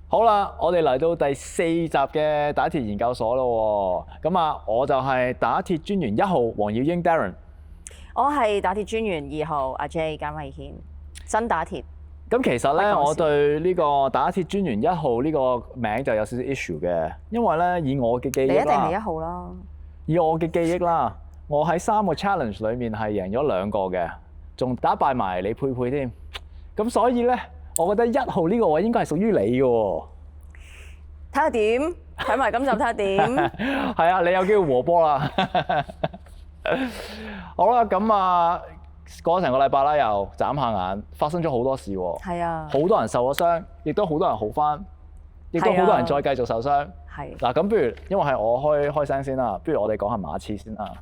好啦，我哋嚟到第4集嘅打鐵研究所咯喎，咁啊，我就係打鐵專員1號黃耀英 Darren，我係打鐵專員2號阿 J 簡慧顯，新打鐵。咁其實咧，我對呢個打鐵專員1號呢個名就有少少 issue 嘅，因為咧以我嘅記憶啦，你一定係1號啦。以我嘅記憶啦，我喺3個 challenge 裏面係贏咗2個嘅，仲打敗埋李佩佩添。咁所以咧，我覺得1號呢個位應該係屬於你嘅喎。睇下點，睇埋今集睇下點。係啊，你有機會和波啦。好啦，咁啊，過咗成個禮拜啦，又眨下眼，發生咗好多事喎。係啊。好多人受咗傷，亦都好多人好返，亦都好多人再繼續受傷。係。嗱，咁不如因為係我開聲先啦，不如我哋講下馬刺先啦。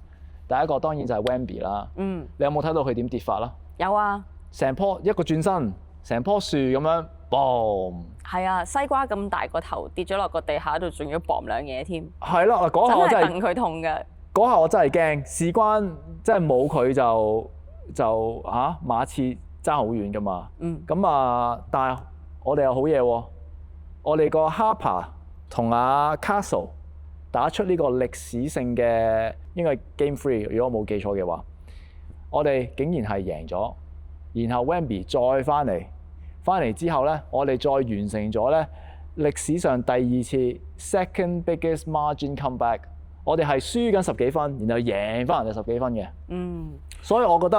第一個當然就係 Wemby 啦。嗯。你有冇睇到佢點跌法啦？有啊。成棵一個轉身，成棵樹咁樣 boom。係啊，西瓜咁大個頭跌咗落個地下度，仲要 boom 兩嘢添。係啦，嗰下我真係戥佢痛嘅。嗰下我真係驚，事關即係冇佢就馬刺爭好遠噶嘛。嗯。咁啊，但係我哋有好嘢喎，我哋個 Harper 同阿 Castle 打出呢個歷史性嘅應該係 Game 3，如果我冇記錯嘅話，我哋竟然係贏咗，然後 Wemby 再翻嚟之後咧，我哋再完成咗咧歷史上第2次 second biggest margin comeback。我哋係輸緊10幾分，然後贏翻人哋10幾分嘅。嗯。所以我覺得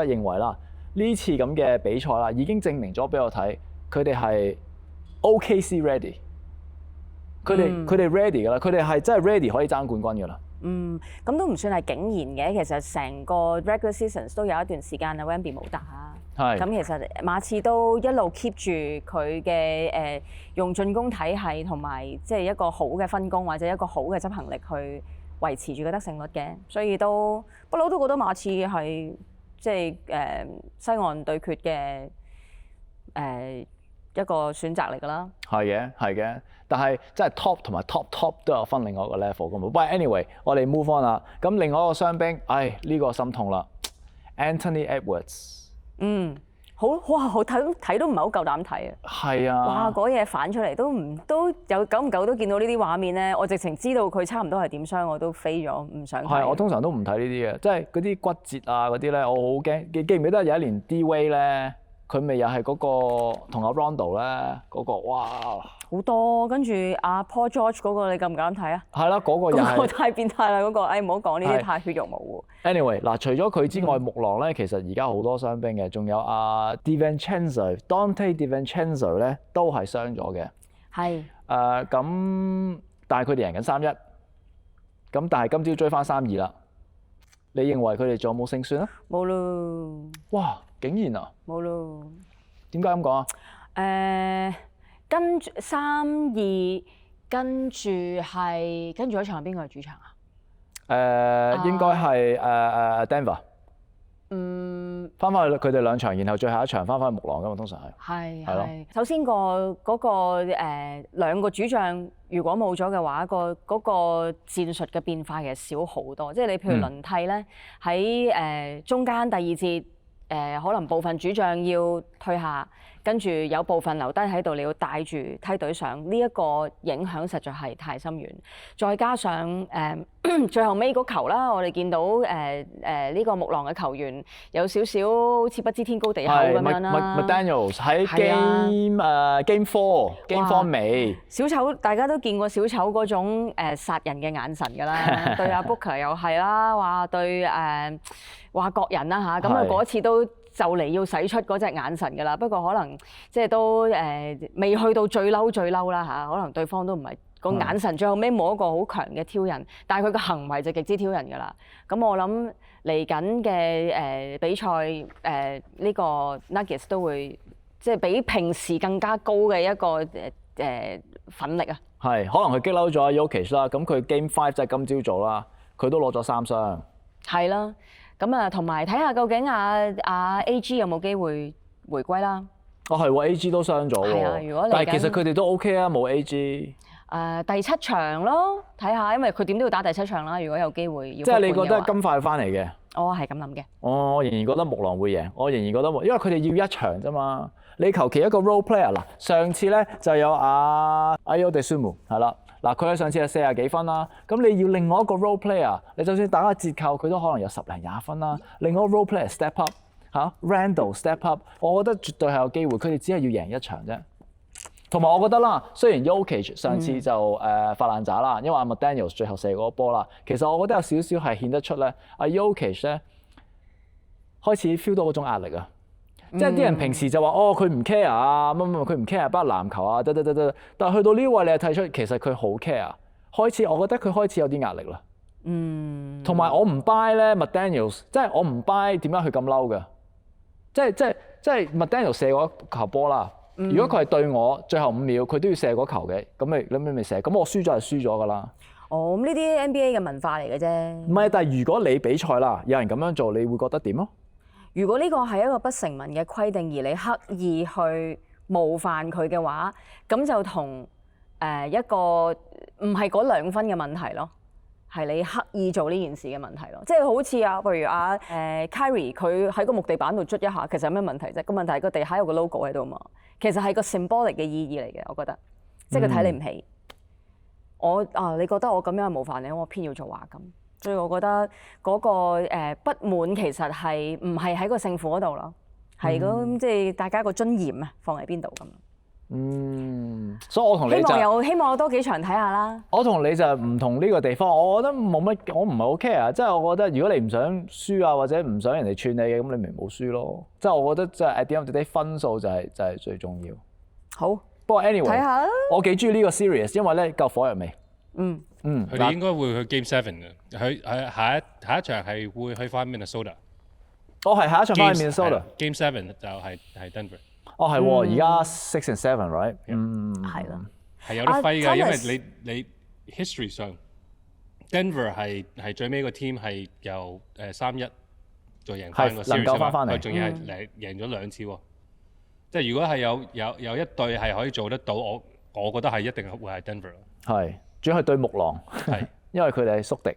認為啦，呢次咁嘅比賽啦，已經證明咗俾我睇，佢哋係 OKC ready。佢哋 ready 㗎啦，佢哋係真係 ready 可以爭冠軍㗎啦。嗯，咁都唔算係竟然嘅，其實成個 regular seasons 都有一段時間啊 Wemby 冇打。係。咁其實馬刺都一路 keep 住佢嘅用進攻體系同埋即係一個好嘅分工或者一個好嘅執行力去維持住個得勝率嘅，所以都不嬲都覺得馬刺係即係西岸對決嘅一個選擇嚟㗎啦。係嘅，但係真係 top 同埋 top 都有分另外一個 level 㗎嘛。喂 anyway， 我哋 move on 啦。咁另外一個傷兵，呢個心痛啦 ，Anthony Edwards。嗯，好睇都唔係好夠膽睇啊！係啊！哇，嗰嘢反出嚟都有久唔久都見到呢啲畫面咧，我直情知道佢差唔多係點傷，我都飛咗，唔想睇。係，我通常都唔睇呢啲嘅，即係嗰啲骨折啊嗰啲咧，我好驚。記唔記得有一年 D-Wade 咧，佢咪又係嗰個同阿 Rondo 咧嗰個，哇！好多，跟住阿 Paul George 嗰個你敢唔敢睇啊？係啦，嗰個又係。嗰個太變態啦，嗰個，唔好講呢啲太血肉模糊。Anyway， 嗱，除咗佢之外，木狼咧其實而家好多傷兵嘅，仲有阿 Dante DiVincenzo 咧都係傷咗嘅。係。咁，但係佢哋贏緊3-1，咁但係今朝追翻3-2啦。你認為佢哋仲有冇勝算啊？冇咯。哇！竟然啊！冇咯。點解咁講啊？跟住3-2，跟住嗰場邊個係主場啊？應該係Denver。翻返去佢哋2場，然後最後一場翻返去木狼㗎嘛，通常係。係咯。首先嗰個兩個主將如果冇咗嘅話，嗰個戰術嘅變化其實少好多。即係你譬如輪替咧，喺中間第2節可能部分主將要退下。跟住有部分留低喺度，你要帶住梯隊上，呢一個影響實在係太深遠。再加上最後尾嗰球啦，我哋見到呢個木狼嘅球員有少少好似不知天高地厚咁樣啦。McDaniels 喺 Game 4尾。小丑大家都見過小丑嗰種殺人嘅眼神㗎啦，對阿 Booker 又係啦，話對話國人啦嚇，咁啊嗰次都就嚟要使出嗰隻眼神㗎啦，不過可能即係都未去到最嬲啦嚇，可能對方都唔係個眼神，最後尾冇一個好強嘅挑釁，但係佢個行為就極之挑釁㗎啦。咁我諗嚟緊嘅比賽呢個 Nuggets 都會即係比平時更加高嘅一個奮力啊。係，可能佢激嬲咗阿 Jokic 啦，咁佢 Game 5即係今朝早啦，佢都攞咗3雙。係啦。咁啊，同埋睇下究竟阿 AG 有冇機會回歸啦？係喎，AG 都傷咗喎。係啊，如果但係其實佢哋都 OK 啊，冇 AG。第7場咯，睇下，因為佢點都要打第7場啦。如果有機會要，即係你覺得金塊翻嚟嘅？我係咁諗嘅。我仍然覺得木狼會贏，我仍然覺得因為佢哋要1場啫嘛。你求其一個 role player 嗱，上次咧就有Ayo Dosunmu 係啦，嗱佢喺上次係40幾分啦。咁你要另外一個 role player， 你就算打個折扣，佢都可能有10零20分啦。另外一個 role player step up 嚇，Randall step up， 我覺得絕對係有機會。佢哋只係要贏1場啫。同埋我覺得啦，雖然 Jokic 上次就發爛渣啦，因為McDaniels 最後射嗰個波啦，其實我覺得有少少係顯得出咧，Jokic 咧開始 feel 到嗰種壓力啊。即係啲人平時就話佢唔 care 啊，佢唔 care 包括籃球啊，但係去到呢位你係睇出其實佢好 care， 開始我覺得佢開始有啲壓力啦。同埋我唔 buy 咧 McDaniels， 即係我唔 buy 點解佢咁嬲嘅？即係 McDaniels 射嗰球波啦。如果佢係對我最後5秒佢都要射嗰球嘅，咁你咪射，咁我輸咗就輸咗㗎啦。咁呢啲 NBA 嘅文化嚟嘅啫。唔係，但係如果你比賽啦，有人咁樣做，你會覺得點咯？如果呢個係一個不成文嘅規定，而你刻意去冒犯佢嘅話，咁就同一個唔係嗰2分嘅問題咯，係你刻意做呢件事嘅問題咯。即係好似譬如Kyrie 佢喺個木地板度捽一下，其實有咩問題啫？個問題係個地下有個 logo 喺度嘛，其實係個 symbolic 嘅意義嚟嘅，我覺得。即係佢睇你唔起，你覺得我咁樣冒犯你，我偏要做話咁。所以我覺得嗰個不滿其實係唔係喺個勝負嗰度咯，係咁即係大家個尊嚴啊放喺邊度咁。所以我同你希望有多幾場睇下啦。我同你就唔同呢個地方，我覺得冇乜，我唔係好 care。即係我覺得如果你唔想輸啊，或者唔想人哋串你嘅，咁你咪冇輸咯。即係我覺得即係 at the end of the day 分數就係最重要。好，不過 anyway 睇下啦。我幾中意呢個 series， 因為咧夠火藥味。佢哋應該會去 Game 7嘅，佢下一場係會去翻 Minnesota。係下一場翻去 Minnesota。Game 7就係 Denver。係喎，而家6 and 7，right？ 係啦，係有得揮嘅，因為你 history 上 Denver 係最尾個 team 係由3-1再贏翻個 series 佢仲要係贏咗2次喎。即係如果係有一隊係可以做得到，我覺得係一定會係 Denver。係。主要係對木狼，因為佢哋係宿敵，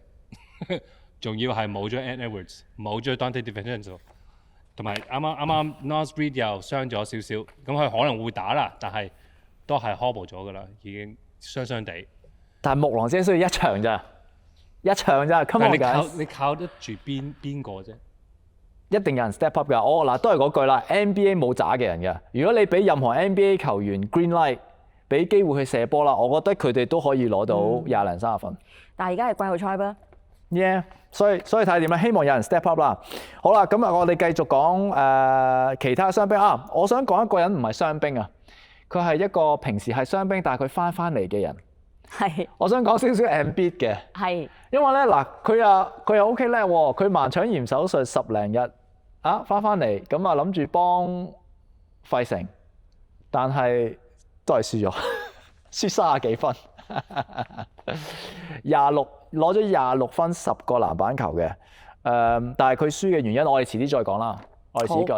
仲要係冇咗 Ant Edwards， 冇咗 Dante DiVincenzo， 同埋啱 Naz Reid 又傷咗少少，咁佢可能會打啦，但係都係 hobble 咗㗎啦，已經傷地。但係木狼只需要1場咋，1場咋 ，come on guys！你靠得住邊個啫？一定有人 step up 㗎。都係嗰句啦 ，NBA 冇渣嘅人㗎。如果你俾任何 NBA 球員 green light，俾機會去射波啦，我覺得佢哋都可以攞到20零30分。但係而家係季後賽噃。Yeah， 所以睇下點啦，希望有人 step up 啦。好啦，咁我哋繼續講其他傷兵啊。我想講一個人唔係傷兵啊，佢係一個平時係傷兵，但係佢翻嚟嘅人。係。我想講少少 Embiid 嘅。係。因為咧嗱，佢又 OK 叻喎，佢盲腸炎手術10零日翻嚟，咁諗住幫費城，但係都係輸咗，輸30幾分，26攞咗26分10個籃板球嘅，但係佢輸嘅原因我哋遲啲再講啦，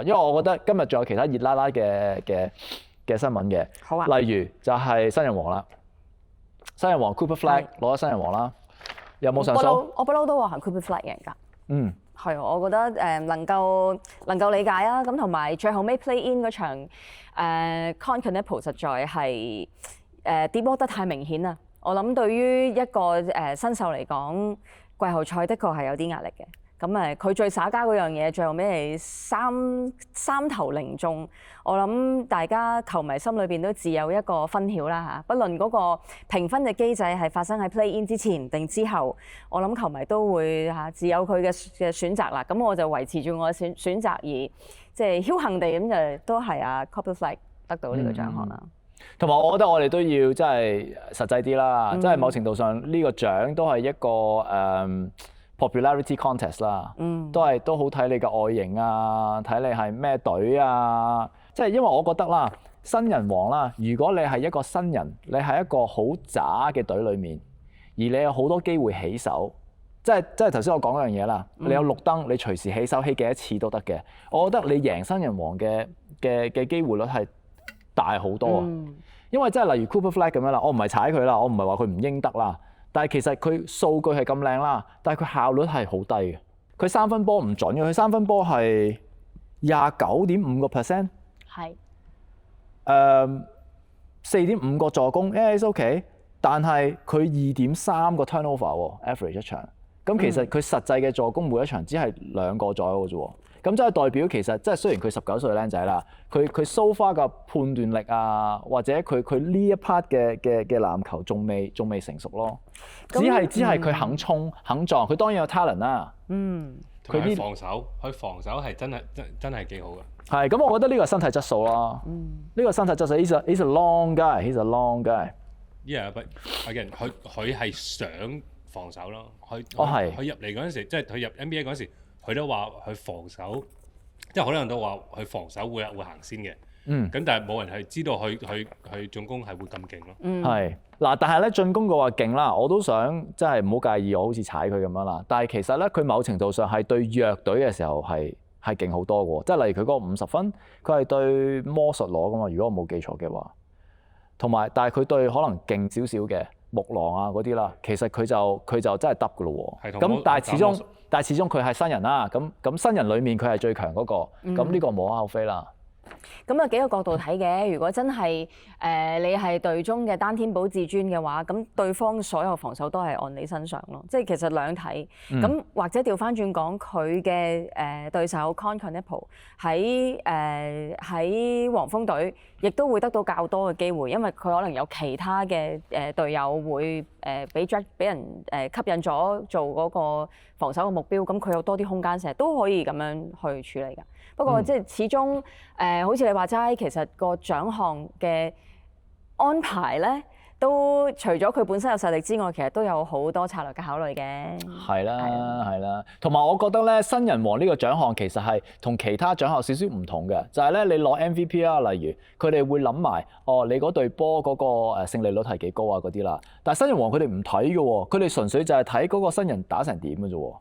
因為我覺得今日仲有其他熱辣辣嘅新聞嘅，好啊，例如就係新人王啦，新人王 Cooper Flag 攞咗新人王啦，有冇上訴？我不嬲都話行 Cooper Flag 贏㗎。係，我覺得能夠理解啊，咁同埋最後尾 play in 嗰場Concacaf 實在係跌波得太明顯啦。我諗對於一個新秀嚟講，季後賽的確係有啲壓力嘅。咁佢最耍家嗰樣嘢，最後尾係三投零中。我諗大家球迷心裏邊都自有一個分曉啦嚇。不論嗰個評分嘅機制係發生喺 play in 之前定之後，我諗球迷都會自有佢嘅選擇啦。咁我就維持住我嘅選擇，而即係僥倖地咁就都係Cooper Flag 得到呢個獎項啦。同埋我覺得我哋都要真係實際啲啦，即係某程度上呢個獎都係一個popularity contest 啦，都好睇你嘅外形啊，睇你係咩隊啊，即係因為我覺得啦，新人王啦，如果你係一個新人，你係一個好渣嘅隊裡面，而你有好多機會起手，即係頭先我講嗰樣嘢啦，你有綠燈，你隨時起手起幾多次都得嘅，我覺得你贏新人王嘅機會率係大好多啊，因為即係例如 Cooper Flag 咁樣啦，我唔係踩佢啦，我唔係話佢唔應得啦，但係其實佢數據係咁靚啦，但係佢效率係好低嘅。佢三分波唔準嘅，佢三分波係29.5%。係。4.5個助攻 ，it's OK， 但係佢2.3個 turnover 喎 ，average 一場。咁其實佢實際嘅助攻每一場只係2個左右嘅啫喎。咁即係代表其實即係雖然佢19歲靚仔啦，佢 so far 嘅判斷力啊，或者佢呢一 part 嘅籃球仲未成熟咯。只係佢肯衝肯撞，佢當然有 talent 啦。佢防守係真係幾好嘅。係咁，我覺得呢個係身體質素啦。呢個身體質素 ，he's a long guy，he's a long guy。Yeah，but again，佢係想防守咯。佢入嚟嗰陣時，即係佢入 NBA 嗰陣時，佢都話佢防守，即係好多人都話佢防守會行先嘅。咁但係冇人係知道佢進攻係會咁勁咯。係嗱，但係咧進攻嘅話勁啦，我都想即係唔好介意我好似踩佢咁樣啦。但係其實咧，佢某程度上係對弱隊嘅時候係勁好多嘅喎。即係例如佢嗰個50分，佢係對魔術攞噶嘛。如果我冇記錯嘅話，同埋但係佢對可能勁少少嘅木狼啊嗰啲啦，其實佢就真係得㗎咯喎。咁但係始終佢係新人啦。咁新人裡面佢係最強嗰個，咁呢個無可厚非啦。咁有幾個角度睇嘅。如果真係你係隊中嘅單天保至尊嘅話，咁對方所有防守都係按你身上咯。即係其實兩睇。咁或者調翻轉講，佢嘅對手 Con Knuckles 喺黃蜂隊，亦都會得到較多嘅機會，因為佢可能有其他嘅隊友會俾人吸引咗做嗰個防守嘅目標，咁佢有多啲空間射，都可以咁樣去處理㗎。不過即係始終好似你話齋，其實個獎項嘅安排咧，都除咗佢本身有實力之外，其實都有好多策略嘅考慮嘅。係啦，同埋我覺得咧，新人王呢個獎項其實係同其他獎項少少唔同嘅，就係咧你攞 MVP 啦，例如佢哋會諗埋你嗰隊波嗰個勝利率係幾高啊嗰啲啦。但係新人王佢哋唔睇嘅喎，佢哋純粹就係睇嗰個新人打成點嘅啫喎。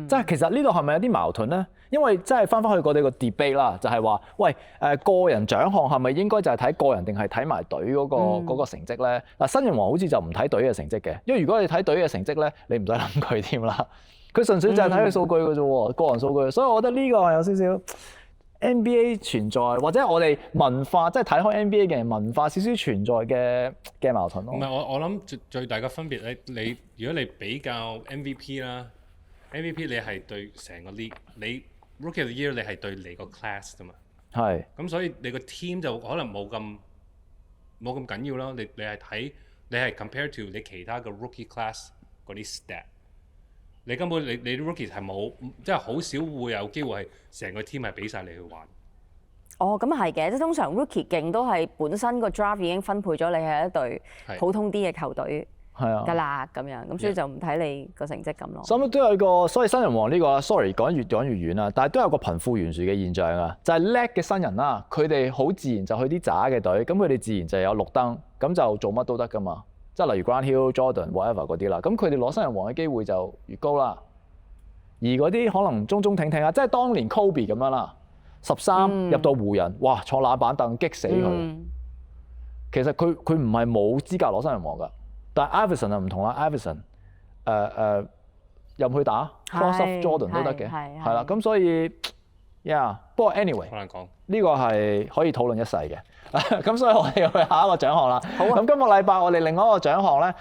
即係其實呢度係咪有啲矛盾咧？因為真係翻返去我哋個 debate 啦，就係話，喂個人獎項係咪應該就係睇個人定係睇埋隊嗰個成績咧？嗱，新人王好似就唔睇隊嘅成績嘅，因為如果你睇隊嘅成績咧，你唔使諗佢添啦。佢純粹就係睇佢數據嘅啫喎，個人數據。所以我覺得呢個係有少少 NBA 存在，或者我哋文化即係睇開 NBA 嘅人文化少少存在嘅矛盾咯。唔係我諗最大嘅分別咧，你如果你比較 MVP 啦 ，MVP 你係對成個 league， 你 Rookie of the Year 你係對你個 class 啫嘛。係。咁所以你個 team 就可能冇咁緊要啦。你係 compare to 你其他嘅 Rookie class 嗰啲 stat。你根本你啲 Rookie 係冇，即係好少會有機會係成個 team 係俾晒你去玩。哦，咁係嘅，即係通常 Rookie 勁都係本身個 draft 已經分配咗你係一隊普通啲嘅球隊。㗎啦，咁樣咁所以就唔睇你個成績咁咯。咁都有個，所以新人王呢個 sorry 講越遠啦，但係都有個貧富懸殊嘅現象啊，就係叻嘅新人啦，佢哋好自然就去啲渣嘅隊，咁佢哋自然就有綠燈，咁就做乜都得㗎嘛。即係例如 Grant Hill、Jordan、whatever 嗰啲啦，咁佢哋攞新人王嘅機會就越高啦。而嗰啲可能中中挺挺啊，即係當年 Kobe 咁樣啦，13入到湖人，哇坐冷板凳激死佢。其實佢唔係冇資格攞新人王㗎。但係 Iverson 就唔同啦 ，Iverson 入去打 cross off Jordan 都得嘅，係啦，咁所以不過 anyway 好難講，呢個係可以討論一世嘅，咁所以我哋去下一個獎項啦。好，咁今個禮拜我哋另外一個獎項咧，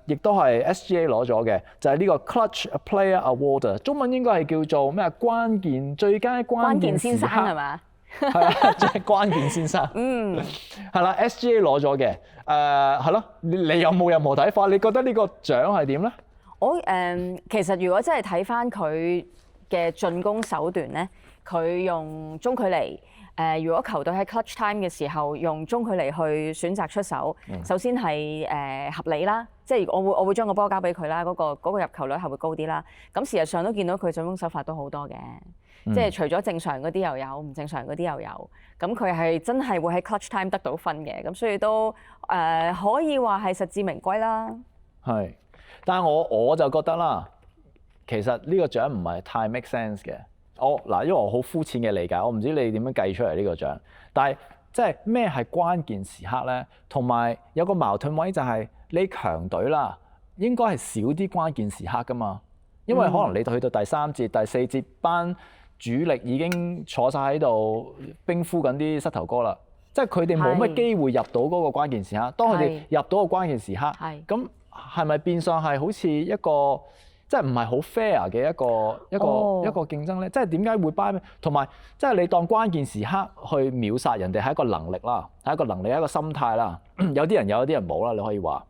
亦都係 SGA 攞咗嘅，就係呢個 Clutch Player Award， 中文應該係叫做咩最佳關鍵先生係嘛？係啊，即係關鍵先生。係啦 ，SGA 攞咗嘅，係咯，你有冇任何睇法？你覺得呢個獎係點咧？我其實如果真係睇翻佢嘅進攻手段咧，佢用中距離。如果球隊喺 clutch time 嘅時候用中距離去選擇出手，首先係合理啦，即係我會將個波交俾佢啦，嗰個入球率係會高啲啦。咁事實上都見到佢進攻手法都好多嘅。即係除咗正常嗰啲又有，唔正常嗰啲又有，咁佢係真係會喺 clutch time 得到分嘅，咁所以都可以話係實至名歸啦。係，但係我就覺得啦，其實呢個獎唔係太 make sense 嘅。因為我好膚淺嘅理解，我唔知你點樣計出嚟呢個獎，但係即係咩係關鍵時刻咧？同埋有個矛盾位就係你強隊啦，應該係少啲關鍵時刻噶嘛，因為可能你去到第3節、第4節班主力已經坐晒喺度冰敷緊啲膝頭哥啦，即係佢哋冇乜機會入到嗰個關鍵時刻。當佢哋入到個關鍵時刻，咁係咪變相係好似一個即係唔係好 fair 嘅一個競爭咧？即係點解會 buy？同埋即係你當關鍵時刻去秒殺人哋係一個能力啦，係一個能力，係一個心態啦。有啲人有，有啲人冇啦，你可以話。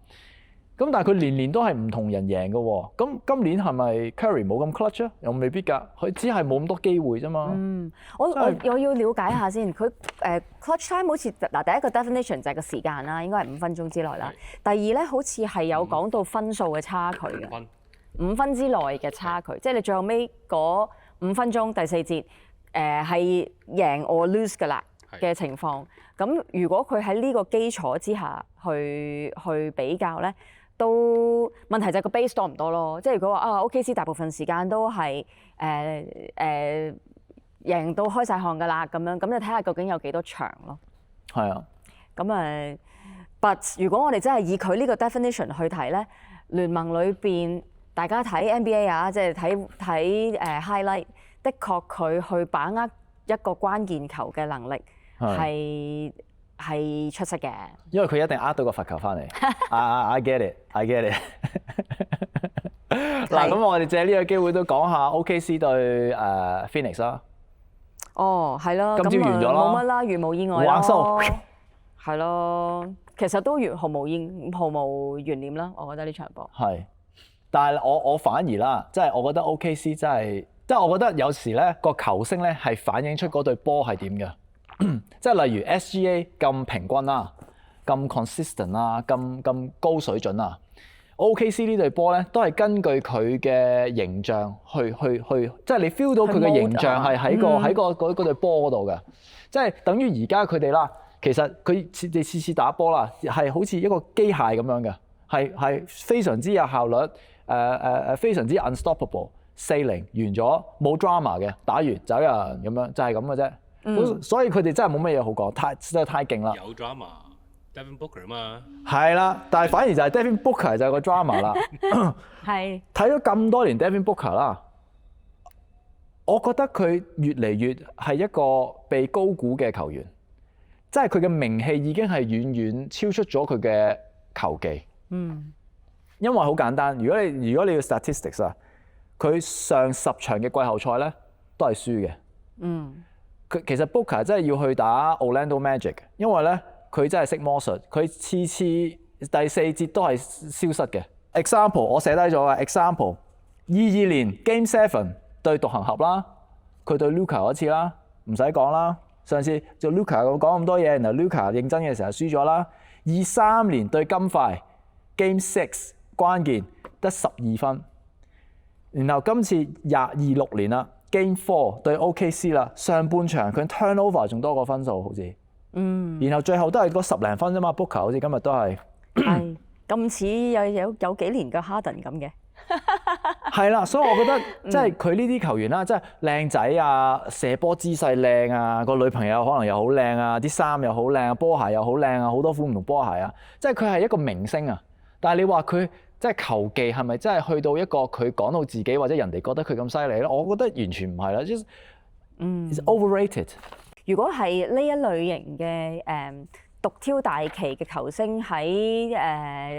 咁但係佢年年都係唔同人贏嘅喎。咁今年係咪 Curry 冇咁 clutch 啊？又未必㗎，佢只係冇咁多機會啫嘛。我要了解下先，佢clutch time 好似嗱第一個 definition 就係個時間啦，應該係5分鐘之內啦。第二咧好似係有講到分數嘅差距嘅。5分之內嘅差距，即係你最後尾嗰5分鐘第4節係贏 or lose 㗎啦嘅情況。咁如果佢喺呢個基礎之下去比較咧，都問題就係個 base 多唔多咯。即係如果話OKC 大部分時間都係贏到開晒汗㗎啦，咁樣咁就睇下究竟有幾多場咯。係啊。咁but 如果我哋真係以佢呢個 definition 去睇咧，聯盟裏邊。大家睇 NBA 啊，即係睇highlight，的確佢去把握一個關鍵球嘅能力係出色嘅。因為佢一定呃到個罰球翻嚟。I get it，I get it。嗱，咁我哋借呢個機會都講下 OKC 對Phoenix 啦。哦，係咯。今朝完咗咯。冇乜啦，如無意外咯。係咯，其實都毫無懸念啦，我覺得呢場波。係。但係我反而啦，即係我覺得 OKC 真係，即係我覺得有時咧個球星咧係反映出嗰隊波係點嘅，即係例如 SGA 咁平均啦，咁 consistent 啦，咁高水準啦。OKC 呢隊波咧都係根據佢嘅形象去，即係你 feel 到佢嘅形象係喺嗰隊波嗰度嘅，即係等於而家佢哋啦，其實佢哋次打波啦係好似一個機械咁樣嘅，係非常之有效率。非常之 unstoppable， 4-0完咗冇 drama 嘅，打完走人咁樣就係咁嘅啫。所以佢哋真係冇乜嘢好講，真係太勁啦。有 drama，Devin Booker 嘛。係啦，但係反而就係 Devin Booker 就係個 drama 啦。係睇咗咁多年 Devin Booker 啦，我覺得佢越嚟越係一個被高估嘅球員，即係佢嘅名氣已經係遠遠超出咗佢嘅球技。因為好簡單，如果你要 statistics 啊，佢上10場嘅季後賽咧都係輸嘅。佢其實 Booker 真係要去打 Orlando Magic， 因為咧佢真係識魔術，佢次次第4節都係消失嘅。Example 我寫低咗嘅 example， 22年 Game 7對獨行俠啦，佢對 Luka 嗰次啦，唔使講啦。上次做 Luka 講咁多嘢，然後 Luka 認真嘅時候輸咗啦。23年對金塊 Game 6。關鍵得12分，然後今次26年啦 ，Game 4對 OKC 啦，上半場佢 turnover 仲多過分數好似，然後最後都係嗰10零分啫嘛 ，Booker 好似今日都係，係咁似有幾年嘅 Harden 咁嘅，係啦，所以我覺得即係佢呢啲球員啦，即係靚仔啊，射波姿勢靚啊，個女朋友可能又好靚啊，啲衫又好靚啊，波鞋又好靚啊，好多款唔同波鞋啊，即係佢係一個明星啊，但係你話佢。即係球技係咪真係去到一個佢講到自己或者人哋覺得佢咁犀利咧？我覺得完全唔係啦，just it's overrated。如果係呢一類型嘅獨挑大旗嘅球星喺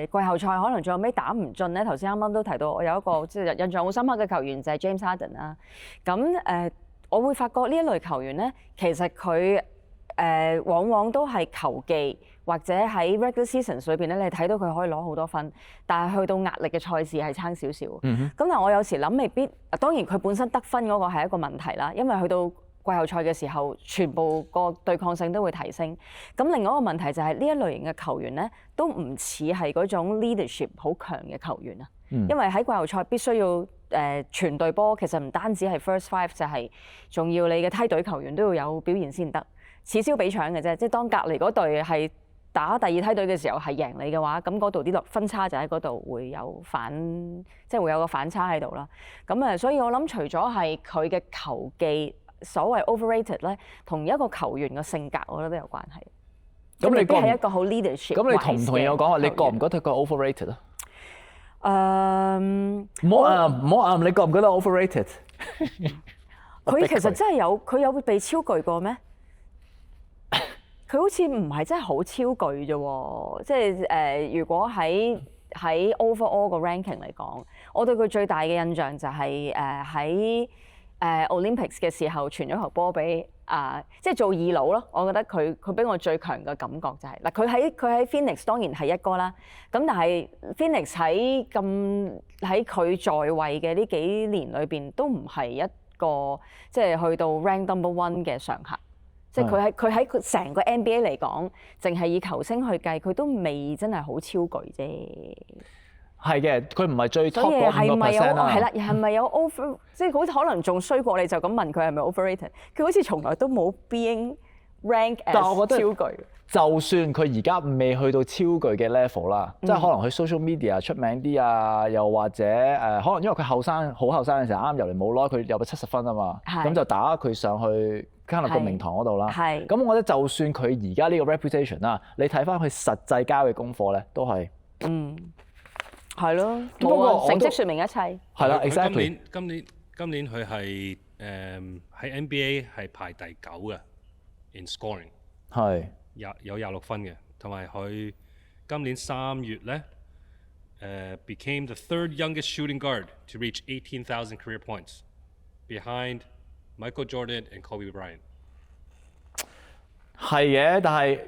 季後賽可能最後尾打唔進咧，頭先啱啱都提到，我有一個即係印象好深刻嘅球員就係 James Harden 啦。咁我會發覺呢一類球員咧，其實佢往往都係球技。或者喺 regular seasons 裏邊咧，你睇到佢可以攞好多分，但係去到壓力嘅賽事係差少少。咁但係我有時諗未必，當然佢本身得分嗰個係一個問題啦，因為去到季後賽嘅時候，全部個對抗性都會提升。咁另外一個問題就係呢一類型嘅球員咧，都唔似係嗰種 leadership 好強嘅球員啊。因為喺季後賽必須要全隊波，其實唔單止係 first five， 就係仲要你嘅梯隊球員都要有表現先得，此消彼長嘅啫。即係當隔離嗰隊係打第二梯隊嘅時候係贏你嘅話，咁嗰度啲分差就喺嗰度會有即係會有個反差喺度啦。咁所以我諗除咗係佢嘅球技所謂 overrated 咧，同一個球員嘅性格，我覺得都有關係。咁你係一個好 leadership。咁你同唔同意我講話？你覺唔覺得佢 overrated 啊？唔好你覺唔覺得 overrated？ 佢其實真係佢有被超巨過咩？佢好似唔係真係好超巨啫喎，即係如果喺 overall 個 ranking 嚟講，我對佢最大嘅印象就係喺Olympics 嘅時候傳咗球波俾即係做二佬咯。我覺得佢俾我最強嘅感覺就係佢喺 Phoenix 當然係一哥啦。咁但係 Phoenix 喺佢在位嘅呢幾年裏邊都唔係一個即係去到 rank number one 嘅常客。即係佢喺成個 NBA 嚟講，淨係以球星去計，佢都未真係好超巨啫。係嘅，佢唔係最 top 嗰5%啦。係啦，係咪有 over？ 即係好似可能仲衰過你就咁問佢係咪 overrated？ 佢好似從來都冇 being rank as 超巨。就算佢而家未去到超巨嘅 level 啦，即係可能佢 social media 出名啲啊，又或者可能因為佢好後生嘅時候啱入嚟冇耐，佢有個70分啊嘛，咁就打佢上去加勒個名堂嗰度啦。咁我覺得就算佢而家呢個 reputation 啦，你睇翻佢實際交嘅功課咧，都係係咯，冇成績説明一切。係啦 ，exactly。今年佢係喺 NBA 係排第9嘅 in scoring。係。有26分嘅，同埋佢今年3月咧became the third youngest shooting guard to reach 18,000 career points, behind Michael Jordan and Kobe Bryant。係嘅，但係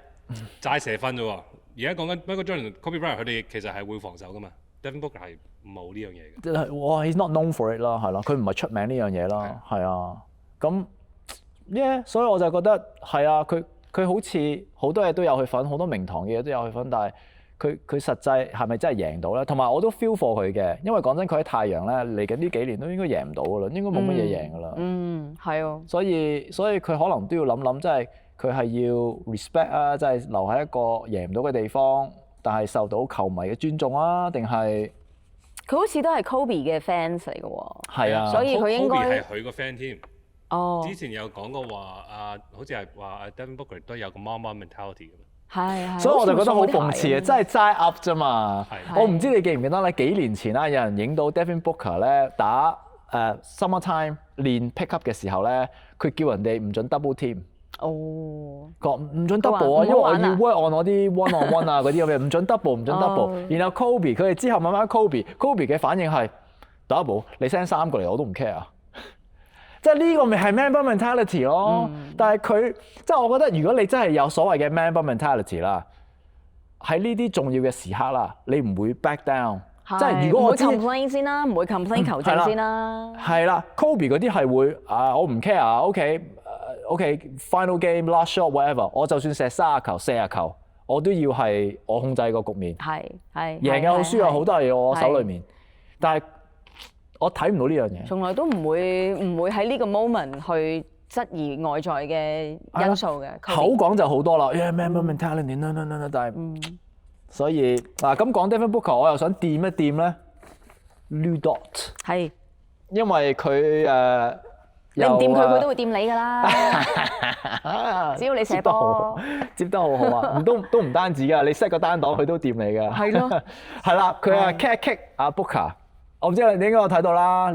齋射分啫喎。而家講緊 Michael Jordan 同 Kobe Bryant，佢哋其實係會防守噶嘛。Devin Booker 係冇呢樣嘢嘅。哇 ，he's not known for it 啦，係咯，佢唔係出名呢樣嘢啦，係啊。咁所以我就覺得係啊，佢好似好多嘢都有去份，好多名堂嘅嘢都有去份，但係佢實際係咪真係贏到咧？同埋我都 feel for 佢嘅，因為講真，佢喺太陽咧嚟緊呢幾年都應該贏唔到噶啦，應該冇乜嘢贏噶啦。係啊。所以佢可能都要諗，即係佢係要 respect 啊，即係留喺一個贏唔到嘅地方，但係受到球迷嘅尊重啊，定係佢好似都係 Kobe 嘅 fans 嚟嘅喎。係啊，所以佢應該 Kobe 係佢個 fan 添。之前有講過話好似係話 Devin Booker 都有個 Mamba mentality 嘅。係。所以我就覺得好諷刺嘅，真係齋 up 啫嘛。我唔知你記唔記得咧？幾年前啦，有人影到 Devin Booker 咧打summertime 練 pick up 嘅時候咧，佢叫人哋唔準 double team。講唔準 double 啊，因為我要 work on 我啲 one on one 啊嗰啲咁嘅，唔準 double，唔準 double。然後 Kobe 佢哋之後慢慢 Kobe 嘅反應係 double， 你 send 3個嚟我都唔 care 啊。即係呢個咪係 Mamba mentality 咯，但係佢即係我覺得，如果你真係有所謂嘅 Mamba mentality 啦，喺呢啲重要嘅時刻啦，你唔會 back down。即係如果我知，唔會 complain 先啦，唔會 complain 球證先啦。係啦 ，Kobe 嗰啲係會我唔 care 啊 ，OK，final game last shot whatever， 我就算射30球、40球，我都要係我控制個局面。係贏又好，輸又好，都係我手裏面。但係我睇唔到呢樣嘢，從來都唔會喺呢個 moment 去質疑外在嘅因素嘅。口講就好多啦，Mamba mentality，但係所以咁講 Devin Booker， 我又想掂一掂咧 Lou Dort。係，因為佢你唔掂佢，佢都會掂你㗎啦。只要你射波，接得好好啊，都唔單止㗎，你 set 個單檔佢都掂你㗎。係咯，係啦，佢係 cat kick Booker。我唔知你應該有睇到啦，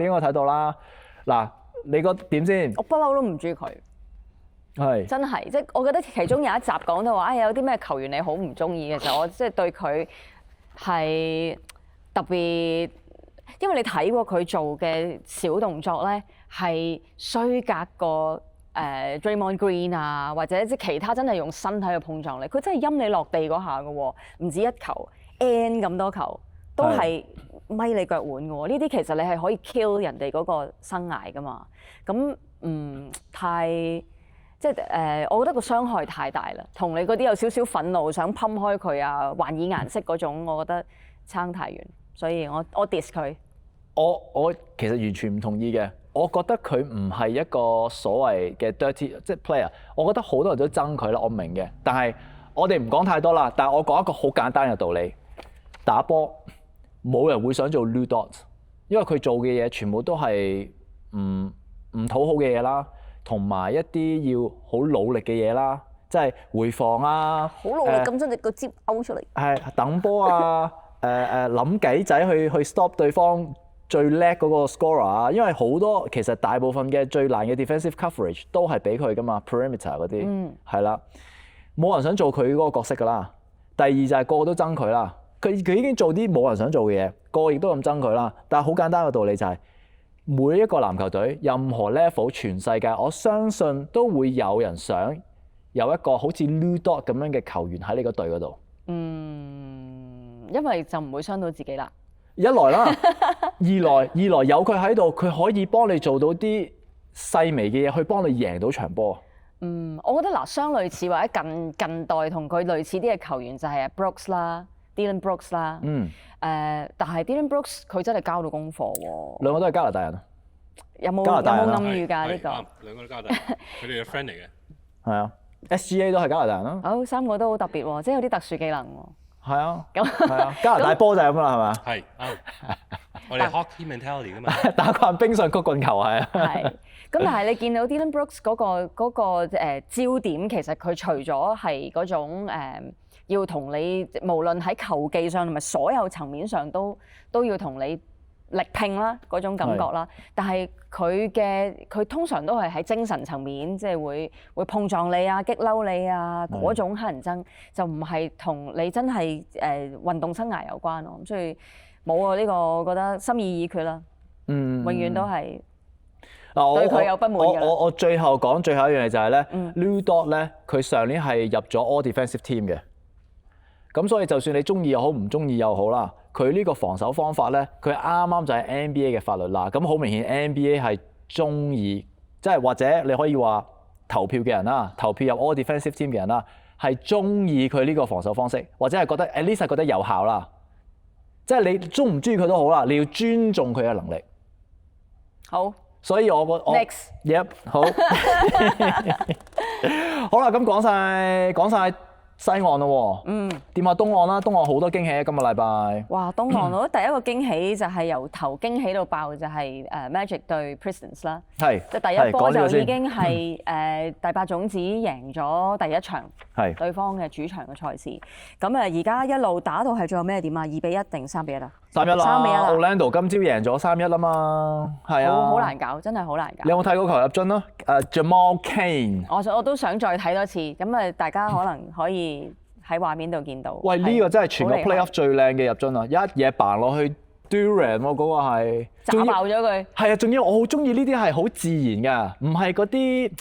嗱，你個點先？我不嬲都唔中意佢，係真係，即係我覺得其中有一集講到話，有啲咩球員你好唔中意嘅時候，我即係對佢係特別，因為你睇過佢做嘅小動作咧，係衰格過Draymond Green 啊，或者即係其他真係用身體去碰撞力，佢真係陰你落地嗰下嘅喎，唔止一球 N 咁多球都係。咪你腳腕嘅喎，呢啲其實你係可以 kill 人哋嗰個生涯噶嘛，咁太即係我覺得個傷害太大啦，同你嗰啲有少少憤怒想噴開佢啊，還以顏色嗰種，我覺得差太遠，所以我 diss 佢。我其實完全唔同意嘅，我覺得佢唔係一個所謂嘅 dirty 即係 player， 我覺得好多人都憎佢啦，我明嘅，但係我哋唔講太多啦，但係我講一個好簡單嘅道理，打波。冇人會想做 Lou Dort，因為佢做嘅嘢全部都係唔討好嘅嘢啦。同埋一啲要好努力嘅嘢啦，即係回防啊，好努力咁將隻腳尖勾出嚟，係等波啊，諗計仔去 stop 對方最叻嗰個 scorer 啊，因為好多其實大部分嘅最難嘅 defensive coverage 都係俾佢噶嘛 perimeter 嗰啲，係啦，冇人想做佢嗰個角色噶啦。第二就係個個都憎佢啦，佢已經做啲冇人想做嘅嘢，個個亦都咁憎佢啦。但係好簡單嘅道理就係，每一個籃球隊任何 level 全世界，我相信都會有人想有一個好似 Lu Dort 咁樣嘅球員喺你個隊嗰度。因為就唔會傷到自己啦。一來啦，二來有佢喺度，佢可以幫你做到啲細微嘅嘢，去幫你贏到場波。我覺得嗱，相類似或者近代同佢類似啲嘅球員就係 Brooks 啦 ，Dillon Brooks 啦。但係 Dillon Brooks 佢真係交到功課喎。兩個都係加拿大人啊？有冇暗語㗎呢個？兩個都加拿大人，佢哋嘅 friend 嚟嘅。係啊 ，SGA 都係加拿大人啦。好，三個都好特別喎，即係有啲特殊技能喎。係啊，係啊，加拿大波就係咁啦，係咪啊？係我哋 hockey mentality 㗎嘛，打慣冰上曲棍球係啊。係，咁但係你見到 Dillon Brooks 嗰個焦點，其實佢除咗係嗰種要同你無論喺球技上同埋所有層面上都要同你力拼啦嗰種感覺啦，但係佢通常都係喺精神層面，即係會碰撞你啊、激嬲你啊嗰種乞人憎，就唔係同你真係運動生涯有關咯。咁所以冇啊，呢個我覺得心意已決啦。永遠都係對佢有不滿㗎啦。我最後講最後一樣嘢就係咧，Lu Dort 咧，佢上年係入咗 All Defensive Team 嘅。咁所以就算你中意又好唔中意又好啦，佢呢個防守方法咧，佢啱啱就係 NBA 嘅法律啦。咁好明顯 NBA 係中意，即係或者你可以話投票嘅人啦，投票入 All Defensive Team 嘅人啦，係中意佢呢個防守方式，或者係覺得 at least 係覺得有效啦。即係你中唔中意佢都好啦，你要尊重佢嘅能力。好。所以我 Next。Yep 好。好啦，咁講晒西岸咯喎，掂下東岸啦，東岸好多驚喜啊！今個禮拜。哇，東岸我覺得第一個驚喜就係由頭驚喜到爆，就係Magic 對 Pistons 啦。係。即係第一波就已經係第八種子贏咗第一場對方嘅主場嘅賽事。咁而家一路打到係最後咩點啊？2-1定3-1啊？3-1啦。Orlando 今朝贏咗3-1啊嘛。係啊。好難搞，真係好難搞。你有冇睇過球入樽啊？Jamal Cain。我都想再睇多次，咁大家可能可以喺畫面度見到。喂，呢個真係全個 playoff 最靚嘅入樽啊！一嘢嘭落去 Durant 喎，嗰個係炸爆咗佢。係啊，仲要我好中意呢啲係好自然㗎，唔係嗰啲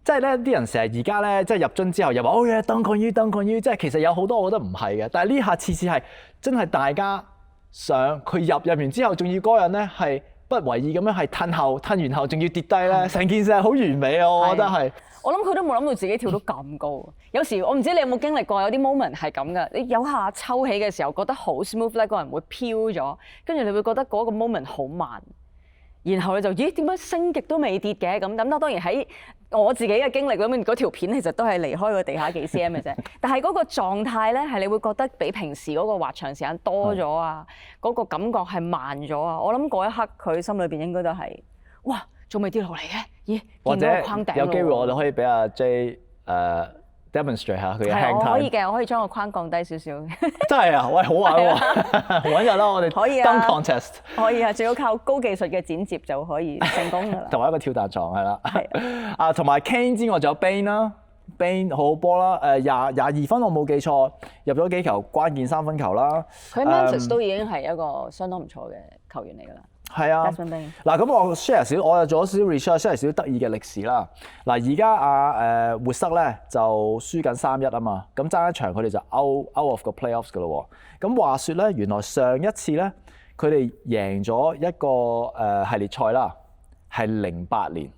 即係咧啲人成日而家咧即係入樽之後又話oh yeah dunk on you，即係其實有好多我覺得唔係嘅，但係呢下次係真係大家想佢入完之後，仲要嗰個人咧係不為意咁樣係褪完後仲要跌低咧，成件事係好完美啊！我覺得係。我諗佢都冇諗到自己跳到咁高。有時我唔知你有冇經歷過，有啲 moment 係咁噶。你有下抽起嘅時候覺得好 smooth 咧，個人會飄咗，跟住你會覺得嗰個 moment 好慢，然後你就咦點解升極都未跌嘅咁？咁當然喺我自己嘅經歷裏面，嗰條片其實都係離開個地下幾 cm 嘅啫。但係嗰個狀態咧係你會覺得比平時嗰個滑翔時間多咗啊，嗰個感覺係慢咗啊。我諗嗰一刻佢心裏邊應該都係哇仲未跌落嚟嘅。咦，或者有機會我哋可以俾阿 J demonstrate 下佢嘅 hang time。我可以嘅，我可以將個框降低少少。真係啊，喂，好玩喎！揾日啦，我哋可以 dunk contest。可以啊，最好靠高技術嘅剪接就可以成功㗎啦。同埋一個跳彈床係啦。係。同埋 Cain 之外，仲有 Bane 啦 ，Bane 好波啦，22分我冇記錯，入咗幾球關鍵3分球啦。佢 Memphis 都已經係一個相當唔錯嘅球員嚟㗎啦。係啊，嗱咁我 share 少，我又做咗少 research，share 少得意嘅歷史啦。嗱而家活塞咧就輸緊3-1啊嘛，咁爭一場佢哋就 out of 個 playoffs 噶咯喎。咁話說咧，原來上一次咧佢哋贏咗一個系列賽啦，係08年，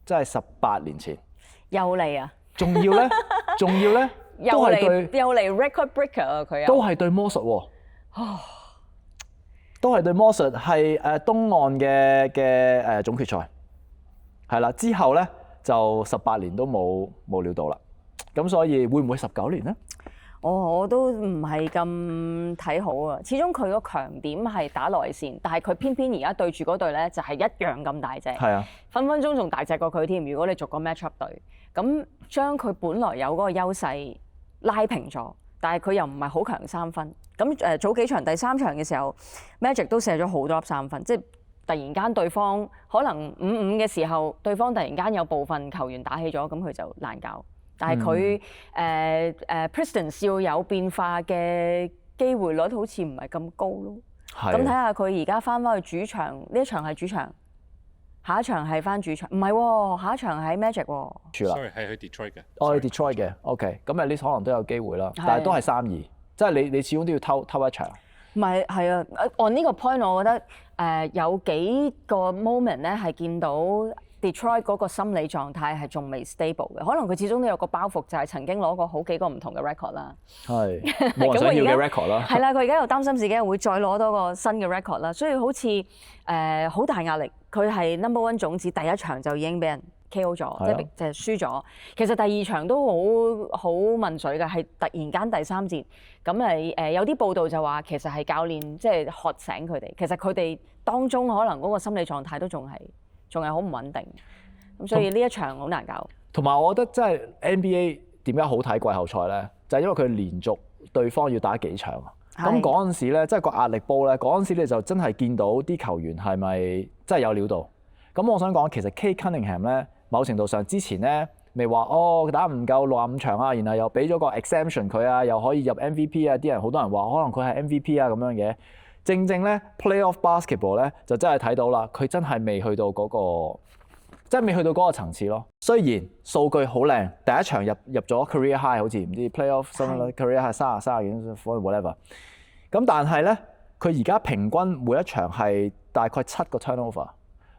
即係18年前。又嚟啊！仲要咧，都係對又嚟 record breaker 啊！佢都係對魔術喎。都係對魔術係東岸嘅總決賽，係啦，之後咧就18年都冇料到啦，咁所以會唔會19年咧？我都唔係咁睇好啊。始終佢個強點係打內線，但係佢偏偏而家對住嗰隊咧就係一樣咁大隻，係啊，分分鐘仲大隻過佢添。如果你逐個 match up 對，咁將佢本來有嗰個優勢拉平咗，但係佢又唔係好強三分。咁早幾場第3場嘅時候 ，Magic 都射咗好多粒3分，即係突然間對方可能5-5嘅時候，對方突然間有部分球員打起咗，咁佢就難搞。但係佢Pistons 要有變化嘅機會率好似唔係咁高咯。咁睇下佢而家翻去主場，呢一場係主場，下一場係翻主場，唔係喎，下一場喺 Magic 喎。Sorry 係去 Detroit 嘅。哦，去 Detroit 嘅 OK， 咁at least可能都有機會啦，但係都係3-2，即係你始終都要偷一場。唔係係啊，按呢個 point 我覺得有幾個 moment 咧係見到 Detroit 嗰個心理狀態係仲未 stable 嘅，可能佢始終都有個包袱，就係曾經攞過好幾個唔同嘅 record 啦。係冇人想要嘅 record 啦。係啦，佢而家又擔心自己會再攞多個新嘅 record 啦，所以好似好大壓力。佢係 number one 種子，第一場就已經俾人 KO 咗，即係就係輸咗。其實第2場都好問水嘅，係突然間第3節咁有啲報道就話其實係教練即係喝醒佢哋，其實佢哋當中可能嗰個心理狀態都仲係好唔穩定，咁所以呢一場好難搞。同埋我覺得真係 NBA 點解好睇季後賽咧？就係因為佢連續對方要打幾場啊。咁嗰陣時咧，即係個壓力煲咧，嗰陣時你就真係見到啲球員係咪真係有料到？咁我想講，其實 Cade Cunningham 咧，某程度上之前咧未話打唔夠65場啊，然後又俾咗個 exemption 佢啊，又可以入 MVP 啊，啲人好多人話可能佢係 MVP 啊咁樣嘅。正正咧 playoff basketball 咧就真係睇到啦，佢真係未去到嗰個，即係未去到嗰個層次咯。雖然數據好靚，第一場入咗 career high， 好似唔知 playoff career high 30幾 whatever。咁但係咧，佢而家平均每一場係大概7個 turnover。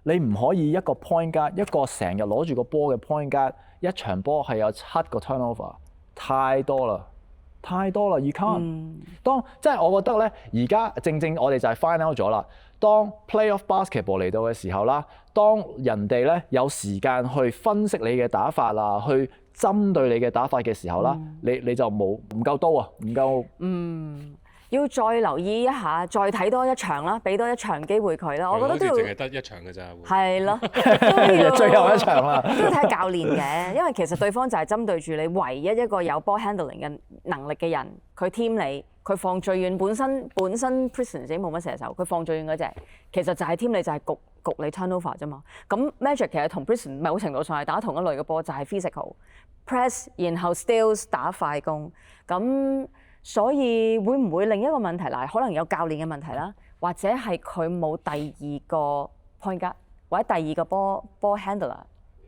你唔可以一個 point guard， 一個成日攞住個波嘅 point guard， 一場波係有7個 turnover， 太多啦。You can't。即係我覺得咧，而家正我哋就係 find out 咗啦。當 playoff basketball 嚟到嘅時候啦，當人哋咧有時間去分析你嘅打法啊，去針對你嘅打法嘅時候啦，你就唔夠刀啊，唔夠。要再留意一下，再睇多一場啦，俾多一場機會佢啦。我覺得都要。淨係得一場㗎咋。係咯，最後一場啦。都要睇教練嘅，因為其實對方就係針對住你唯一一個有 ball handling 嘅能力嘅人，佢 team 你，佢放最遠，本身 Pistons 自己冇乜射手，佢放最遠嗰隻，其實就係 team 你就係焗你 turnover 啫嘛。咁 Magic 其實同 Pistons 某程度上係打同一類嘅波，就係 physical press， 然後 steals 打快攻咁。所以會唔會另一個問題可能有教練嘅問題啦，或者係佢冇第二個 point guard 或者第二個ball handler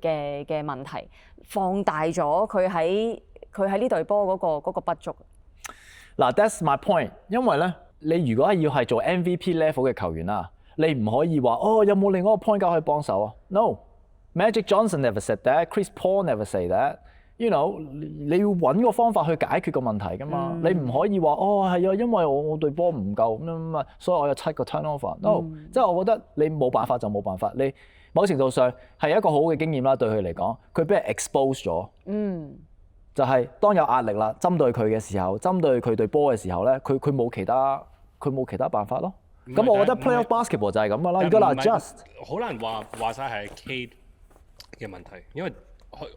嘅問題，放大咗佢喺呢隊波嗰個不足。嗱 ，that's my point。因為咧，你如果要係做 MVP level 嘅球員啦，你唔可以話有冇另外一個 point guard 可以幫手啊 ？No，Magic Johnson never said that，Chris Paul never say that。You know， 你要揾個方法去解決個問題㗎嘛。你唔可以話係啊，因為我對波唔夠咁啊，所以我有7個 turnover。No，即係我覺得你冇辦法就冇辦法。你某程度上係一個好嘅經驗啦，對佢嚟講，佢俾人 expose 咗。就係當有壓力啦，針對佢嘅時候，針對佢對波嘅時候咧，佢冇其他辦法咯。咁我覺得 playoff basketball 就係咁㗎啦。如果嗱 just 好難話晒係 Cade 嘅問題，因為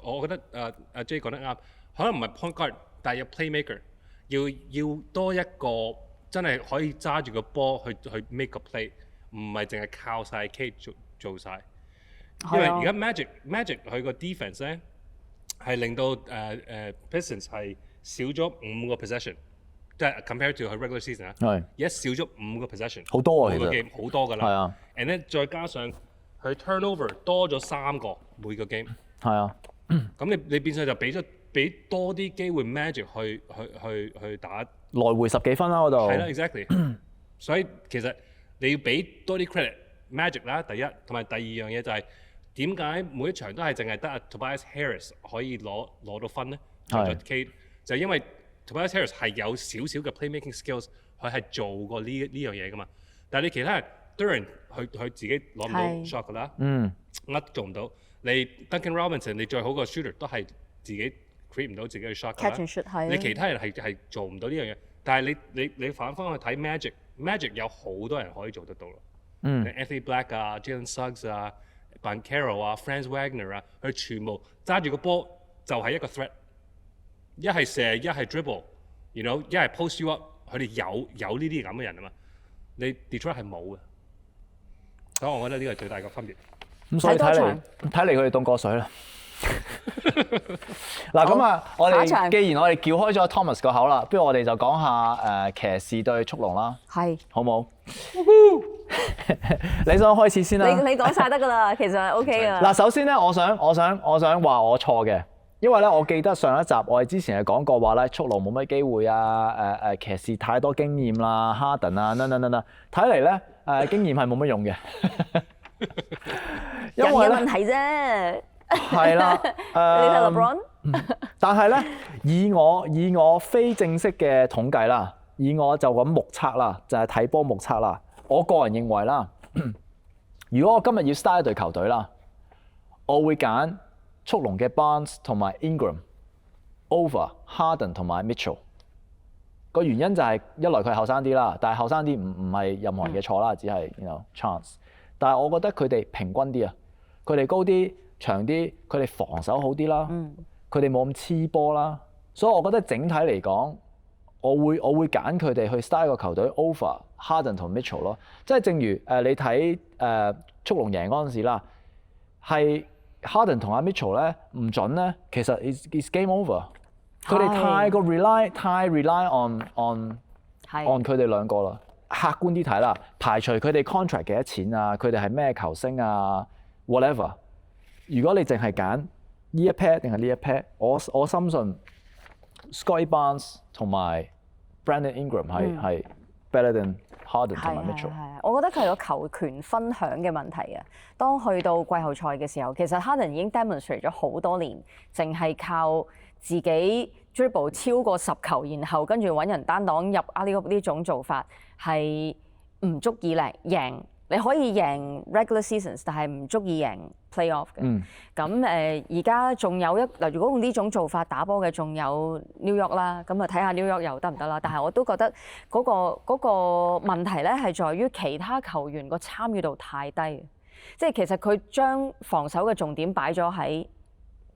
我覺得阿 J 講得啱，可能唔係 point guard， 但係有 playmaker， 要多一個真係可以揸住個波去 make 個 play， 唔係淨係靠晒 Cade 做晒。因為而家 Magic 佢個 defense 咧係令到Pistons 係少咗5個 possession， 即係 compared to 佢 regular season 啊。而家少咗5個 possession， 好多啊，其實 game 好多㗎啦。係啊 ，and 咧再加上佢 turnover 多咗3個每個 game。係啊，咁你變相就俾多啲機會 Magic 去打來回10幾分啦嗰度。係啦 ，exactly 。所以其實你要俾多啲 credit Magic 啦，第一，同埋第二樣嘢就係點解每一場都係淨係得 Tobias Harris 可以攞到分咧？係。Cade 就係因為 Tobias Harris 係有少少嘅 playmaking skills， 佢係做過呢樣嘢噶嘛。但係你其他人 Duran 佢自己攞唔到 shot 㗎啦，乜做唔到。你 Duncan Robinson 你最好個 shooter 都係自己 create 唔到自己嘅 shot 㗎 catch and shoot 係。你其他人係做唔到呢樣嘢，但係你反翻去睇 Magic 有好多人可以做得到咯。Anthony Black 啊 ，Jalen Suggs 啊 ，Banchero 啊 ，Franz Wagner 啊，佢全部揸住個波就係一個 threat， 一係射，一係 dribble，you know， 一係 post you up， 佢哋有呢啲咁嘅人啊嘛。你 Detroit 係冇嘅，所以我覺得呢個係最大嘅分別。咁所以睇嚟佢哋凍過水啦。嗱咁啊，我哋既然我哋撬開咗 Thomas 個口啦，不如我哋就講下騎士對速龍啦，係好冇？你想開始先啦？你講晒得㗎啦，其實 OK 㗎。嗱，首先咧，我想話我錯嘅，因為咧，我記得上一集我哋之前係講過話咧，速龍冇乜機會啊，騎士太多經驗啦，哈登啊，等，睇嚟咧經驗係冇乜用嘅，因為人嘅問題啫。係啦，你睇 LeBron， 但係咧，以我非正式嘅統計啦，以我就咁目測啦，就係睇波目測啦。我個人認為啦，如果我今日要 start 一隊球隊啦，我會揀速龍嘅 Barnes 同埋 Ingram over Harden 同埋 Mitchell。個原因就係一來佢後生啲啦，但係後生啲唔係任何人嘅錯啦，只係chance。但係我覺得佢哋平均啲啊，佢哋高啲。長啲，佢哋防守好啲啦，佢哋冇咁黐波啦，所以我覺得整體嚟講，我會揀佢哋去 style 個球隊 over Harden 同 Mitchell 咯。即係正如你睇速龍贏嗰陣時啦，係 Harden 同阿 Mitchell 咧唔準咧，其實 is game over。佢哋太過 rely on 佢哋兩個啦。客觀啲睇啦，排除佢哋 contract 幾多錢啊，佢哋係咩球星啊 ，whatever。如果你淨係揀呢一 pair 定係呢一 pair， 我深信 Scottie Barnes 同埋 Brandon Ingram 係 better than Harden 同埋 Mitchell。我覺得佢係個球權分享嘅問題啊。當去到季後賽嘅時候，其實 Harden 已經 demonstrate 咗好多年，淨係靠自己 dribble 超過10球，然後跟住揾人單擋入alley-oop呢種做法係唔足以贏。你可以贏 regular seasons， 但係唔足以贏 playoff 嘅。咁而家仲有如果用呢種做法打波嘅，仲有 New York 啦。咁啊睇下 New York 又得唔得啦？但係我都覺得嗰個問題咧係在於其他球員個參與度太低。即係其實佢將防守嘅重點擺咗喺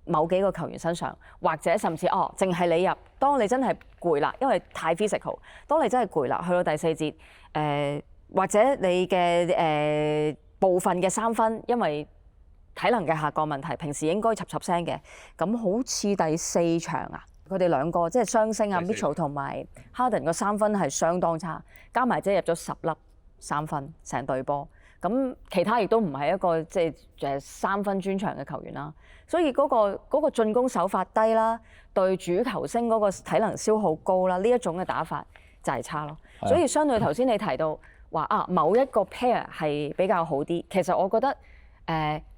某幾個球員身上，或者甚至淨係你入。當你真係攰啦，因為太 physical。當你真係攰啦，去到第4節或者你嘅部分嘅3分，因為體能嘅下降問題，平時應該插聲嘅，咁好似第4場啊，佢哋兩個即係雙星啊 Mitchell 同埋 Harden 個3分係相當差，加埋即係入咗10粒3分成隊波，咁其他亦都唔係一個即係3分專長嘅球員啦，所以嗰個進攻手法低啦，對主球星嗰個體能消耗高啦，呢一種嘅打法就係差咯，所以相對頭先你提到。話某一個 pair 係比較好啲，其實我覺得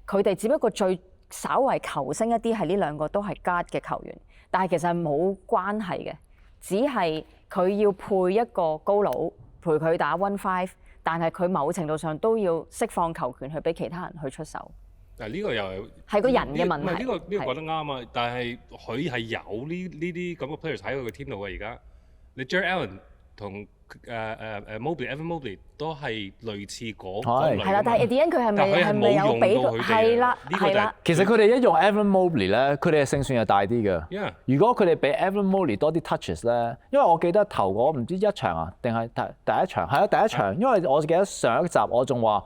佢哋只不過最稍為球星一啲係呢兩個都係 guard 嘅球員，但係其實係冇關係嘅，只係佢要配一個高佬陪佢打 1-5， 但係佢某程度上都要釋放球權去俾其他人去出手。嗱呢個又係個人嘅問題。呢個講得啱啊！但係佢係有呢啲咁嘅 players 喺佢嘅 team 度嘅而家。你 Jarrett Allen 同Evan Mobley 都係類似嗰類。係啦，但係 Adian 佢係咪有俾佢？係啦，係啦。其實佢哋一用 Evan Mobley 咧，佢哋嘅勝算係大啲嘅。Yeah. 如果佢哋俾 Evan Mobley 多啲 touches 咧，因為我記得頭嗰唔知1場啊，定係第一場？係啊，第一場。因為我記得上一集我仲話，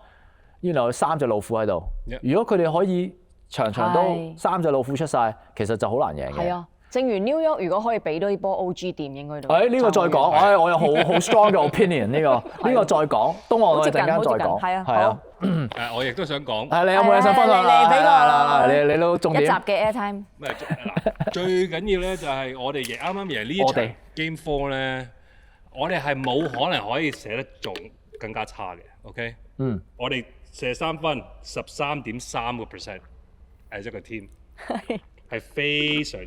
原來有3隻老虎喺度。Yeah. 如果佢哋可以場場都3隻老虎出晒，其實就好難贏嘅。正如 New York 如果可以俾多啲波 OG 店應該都。呢個再講，我有好 strong 嘅 opinion 呢個再講，東岸我哋陣間再講。係啊，我亦都想講。你有冇嘢想分享？嚟你都重點。一集嘅 airtime。最緊要咧就係我哋啱啱贏呢場 Game 4咧，我哋係冇可能可以射得仲更加差嘅。OK。我哋射3分13.3%，係一個 team。係非常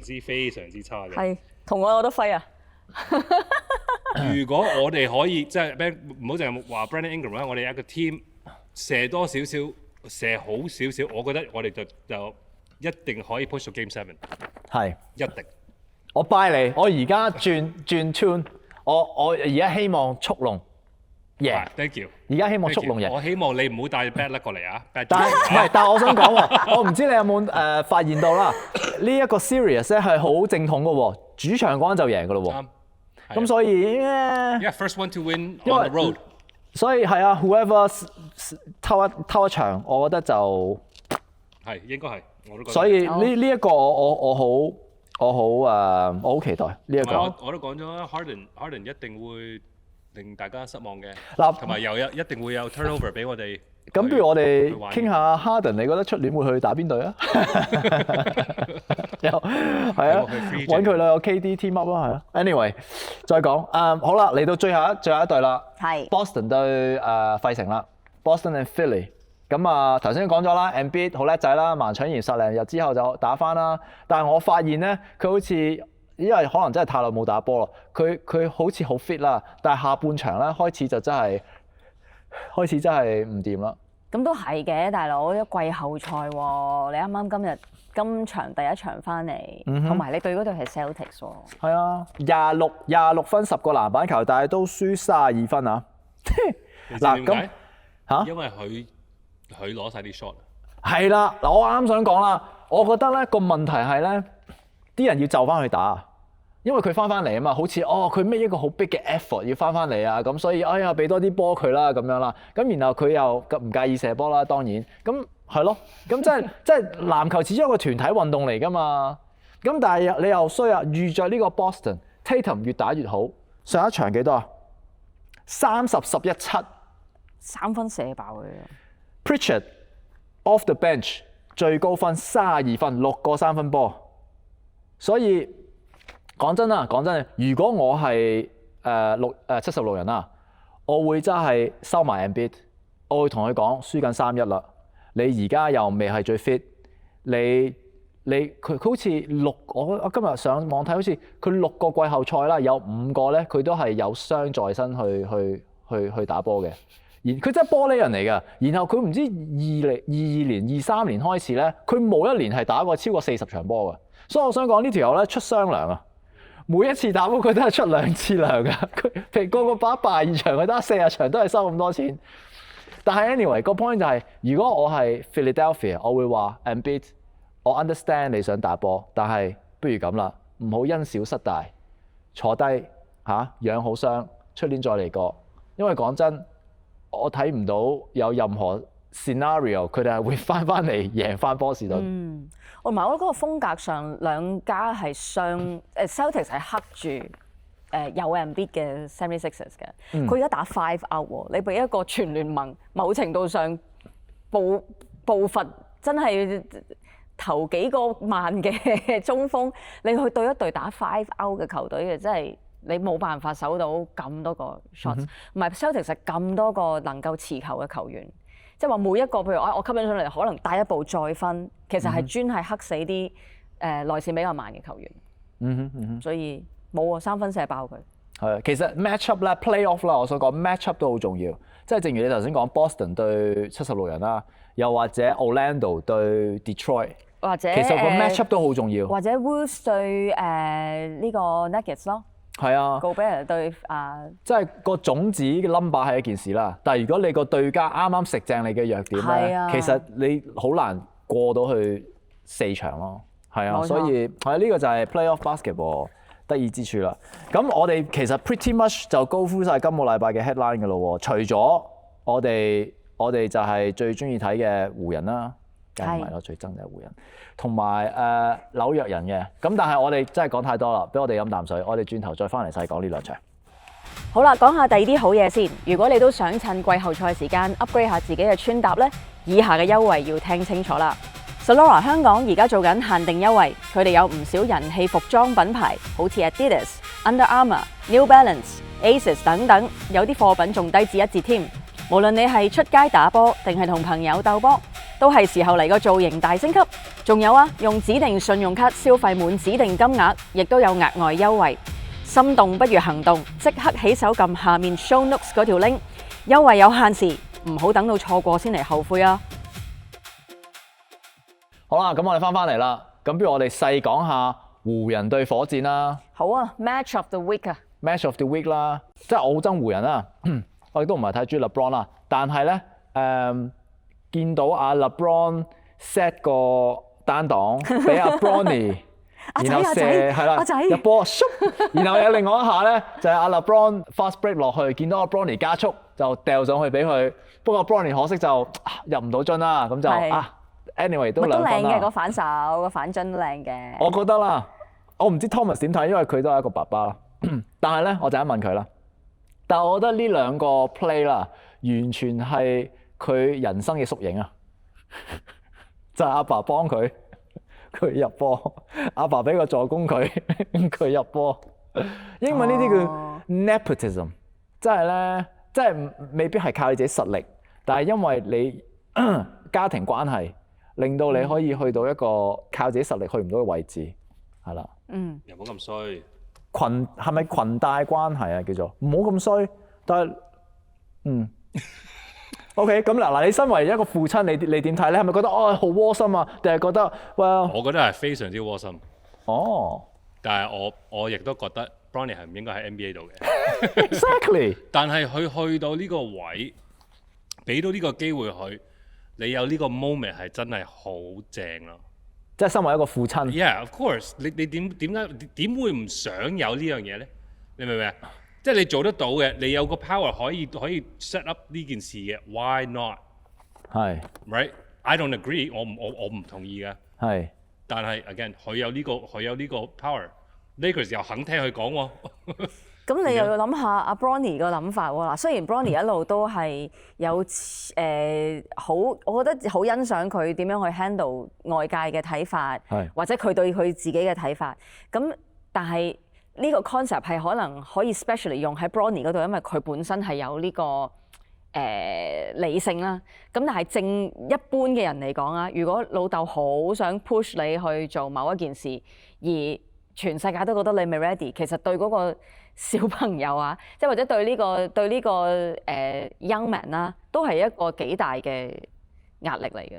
之差嘅。係，同我有得揮啊！如果我哋可以即係唔好淨係話 Brandon Ingram 啦，我哋一個 team 射多少少，射好少少，我覺得我哋就一定可以 push 到 Game 7。係，一定。我 buy 你，我而家轉 tune， 我而家希望速龍贏。Thank you。而家希望速龍贏。我希望你唔好帶 bad luck 過嚟啊！但係我想講喎，我唔知你有冇發現到啦？呢一個 series 咧係好正統嘅喎，主場嗰陣就贏嘅咯喎。咁所以 first one to win on the road。所以係啊 ，whoever 偷一場，我覺得就係應該係，我都覺得。所以呢一個我好期待呢一個。我都講咗 Harden 一定會令大家失望嘅，同埋一定會有 turnover 俾我哋。咁不如我哋傾下 Harden，你覺得出年會去打邊隊啊？係啊，揾佢啦，有 KD team up 啦，係啊。Anyway， 再講好啦，嚟到最後一隊啦，係 Boston 對費城啦 ，Boston and Philly。咁頭先講咗啦 ，Embiid 好叻仔啦，盲搶完10零日之後就打翻啦。但係我發現咧，佢好似因為可能真係太耐冇打波啦，佢好似好 fit 啦，但係下半場咧開始真係唔掂啦。咁都係嘅，大佬，一季後賽喎，你啱啱今場第一場翻嚟，同埋你對嗰隊係 Celtics 喎。係啊，26分10個籃板球，但係都輸32分啊！嗱咁嚇，因為佢攞晒啲 shot。係啦，嗱我啱想講啦，我覺得咧個問題係咧，啲人要就翻去打。因為佢翻嚟啊嘛，好似佢咩一個好 big 嘅 effort 要翻嚟啊，咁所以俾多啲波佢啦咁樣啦，咁然後佢又唔介意射波啦，當然，咁係咯，咁即係籃球始終係個團體運動嚟㗎嘛，咁但係你又衰啊，遇着呢個 Boston Tatum 越打越好，上一場幾多啊？30-11-7， 3分射爆佢。Pritchard off the bench 最高分32分，6個3分波，所以。講真，如果我係76人啦，我會真係收埋 Embiid，我會同佢講輸緊3-1啦。你而家又未係最 fit，佢好似我今日上網睇，好似佢6個季後賽啦，有5個咧佢都係有傷在身去打波嘅。而佢真係玻璃人嚟㗎。然後佢唔知22年、23年開始咧，佢冇一年係打過超過40場波㗎。所以我想講呢條友咧出雙糧啊！每一次打波佢都係出2次糧㗎，佢譬如個打82場，佢打40場都係收咁多錢。但係 anyway 個 point 就係，如果我係 Philadelphia， 我會話 Embiid， 我 understand 你想打波，但係不如咁啦，唔好因小失大，坐低養好傷，出年再嚟過。因為講真，我睇唔到有任何 scenario 佢哋係會翻嚟贏翻波士頓。我覺得嗰個風格上兩家係Celtics 係克住有 Embiid 嘅 76ers 嘅。佢而家打5 out 喎，你俾一個全聯盟某程度上步伐真係頭幾個萬嘅中鋒，你去對一隊打5 out 嘅球隊嘅，真係你冇辦法守到咁多個 shots。唔係 Celtics 係咁多個能夠持球嘅球員。即係話每一個，譬如我吸引上嚟，可能帶一步再分，其實係專係克死啲內線比較慢嘅球員。所以冇啊，3分射爆佢。係，其實 matchup 咧 ，playoff 啦，我想講 matchup 都好重要。即係正如你頭先講 Boston 對76人啦，又或者 Orlando 對 Detroit， 或者其實個 matchup 都好重要。或者 Wolves 對呢個 Nuggets 咯。係啊，Gobert 對即係個種子嘅 number 係一件事啦，但係如果你個對家啱啱食正你嘅弱點咧，其實你好難過到去4場咯。係啊，所以呢個就係 playoff basketball 得意之處啦。咁我哋其實 pretty much 就高呼晒今個禮拜嘅 headline 㗎咯喎，除咗我哋就係最中意睇嘅湖人啦。梗係唔係咯，最憎就係湖人，同埋紐約人嘅。咁但係我哋真係講太多啦，俾我哋飲啖水。我哋轉頭再翻嚟細講呢2場。好啦，講下第二啲好嘢先。如果你都想趁季後賽時間 upgrade 下自己嘅穿搭呢，以下嘅優惠要聽清楚啦。Zalora 香港而家做緊限定優惠，佢哋有唔少人氣服裝品牌，好似 Adidas、Under Armour、New Balance、Asics 等等，有啲貨品仲低至1折添。無論你係出街打波定係同朋友鬥波，都係時候嚟個造型大升級。仲有啊，用指定信用卡消費滿指定金額，亦都有額外優惠。心動不如行動，即刻起手撳下面 show notes 嗰條 link， 優惠有限時，唔好等到錯過先嚟後悔啊！好啦，咁我哋翻嚟啦，咁不如我哋細講下湖人對火箭啦。好啊 ，Match of the Week 啊 ，Match of the Week 啦，即係我好憎湖人啦，我亦都唔係太中意 LeBron 啦，但係咧見到阿 LeBron set 個單擋俾阿 Bronny， 然後射係啦入波，然後有另外一下咧就係阿 LeBron fast break 落去，見到阿 Bronny 加速就掉上去俾佢，不過 Bronny 可惜就入唔到樽啦，咁就anyway 都兩分啦。都靚嘅個反手，個反樽都靚嘅。我覺得啦，我唔知 Thomas 點睇，因為佢都係一個爸爸啦。但係咧，我就一問佢啦。但係我覺得呢兩個 play 啦，完全係佢人生嘅縮影啊！就係阿爸幫佢入波，阿爸俾個助攻佢入波。英文呢啲叫 nepotism， 即係咧，即係未必係靠你自己實力，但係因為你家庭關係，令到你可以去到一個靠自己實力去唔到嘅位置，係啦。又冇咁衰。係咪裙帶關係啊？叫做唔好咁衰，但係OK 咁嗱，你身為一個父親，你點睇咧？係咪覺得好窩心啊？定係覺得我覺得係非常之窩心。哦，但係我亦都覺得 Bronny 係唔應該喺 NBA 度嘅。Exactly。但係佢去到呢個位，俾到呢個機會佢，你有呢個 moment 係真係好正咯。即係身為一個父親 ，Yeah，of course，你點會唔想有呢樣嘢咧？你明唔明啊？即係你做得到嘅，你有個 power 可以 set up 呢件事嘅 ，why not？ 係 ，right？I don't agree， 我唔同意嘅。係。但係 again，佢有呢個 power，Lakers 又肯聽佢講喎。咁你又要諗下阿 Bronny 個諗法喎嗱，雖然 Bronny 一路都係有好，我覺得好欣賞佢點樣去 handle 外界嘅睇法，或者佢對佢自己嘅睇法。咁但係呢個 concept 係可能可以 specially 用喺 Bronny 嗰度，因為佢本身係有呢個理性啦。咁但係正一般嘅人嚟講啊，如果老豆好想 push 你去做某一件事，而全世界都覺得你未 ready， 其實對嗰個小朋友啊，即係或者對呢個young man 啦，都係一個幾大嘅壓力嚟嘅。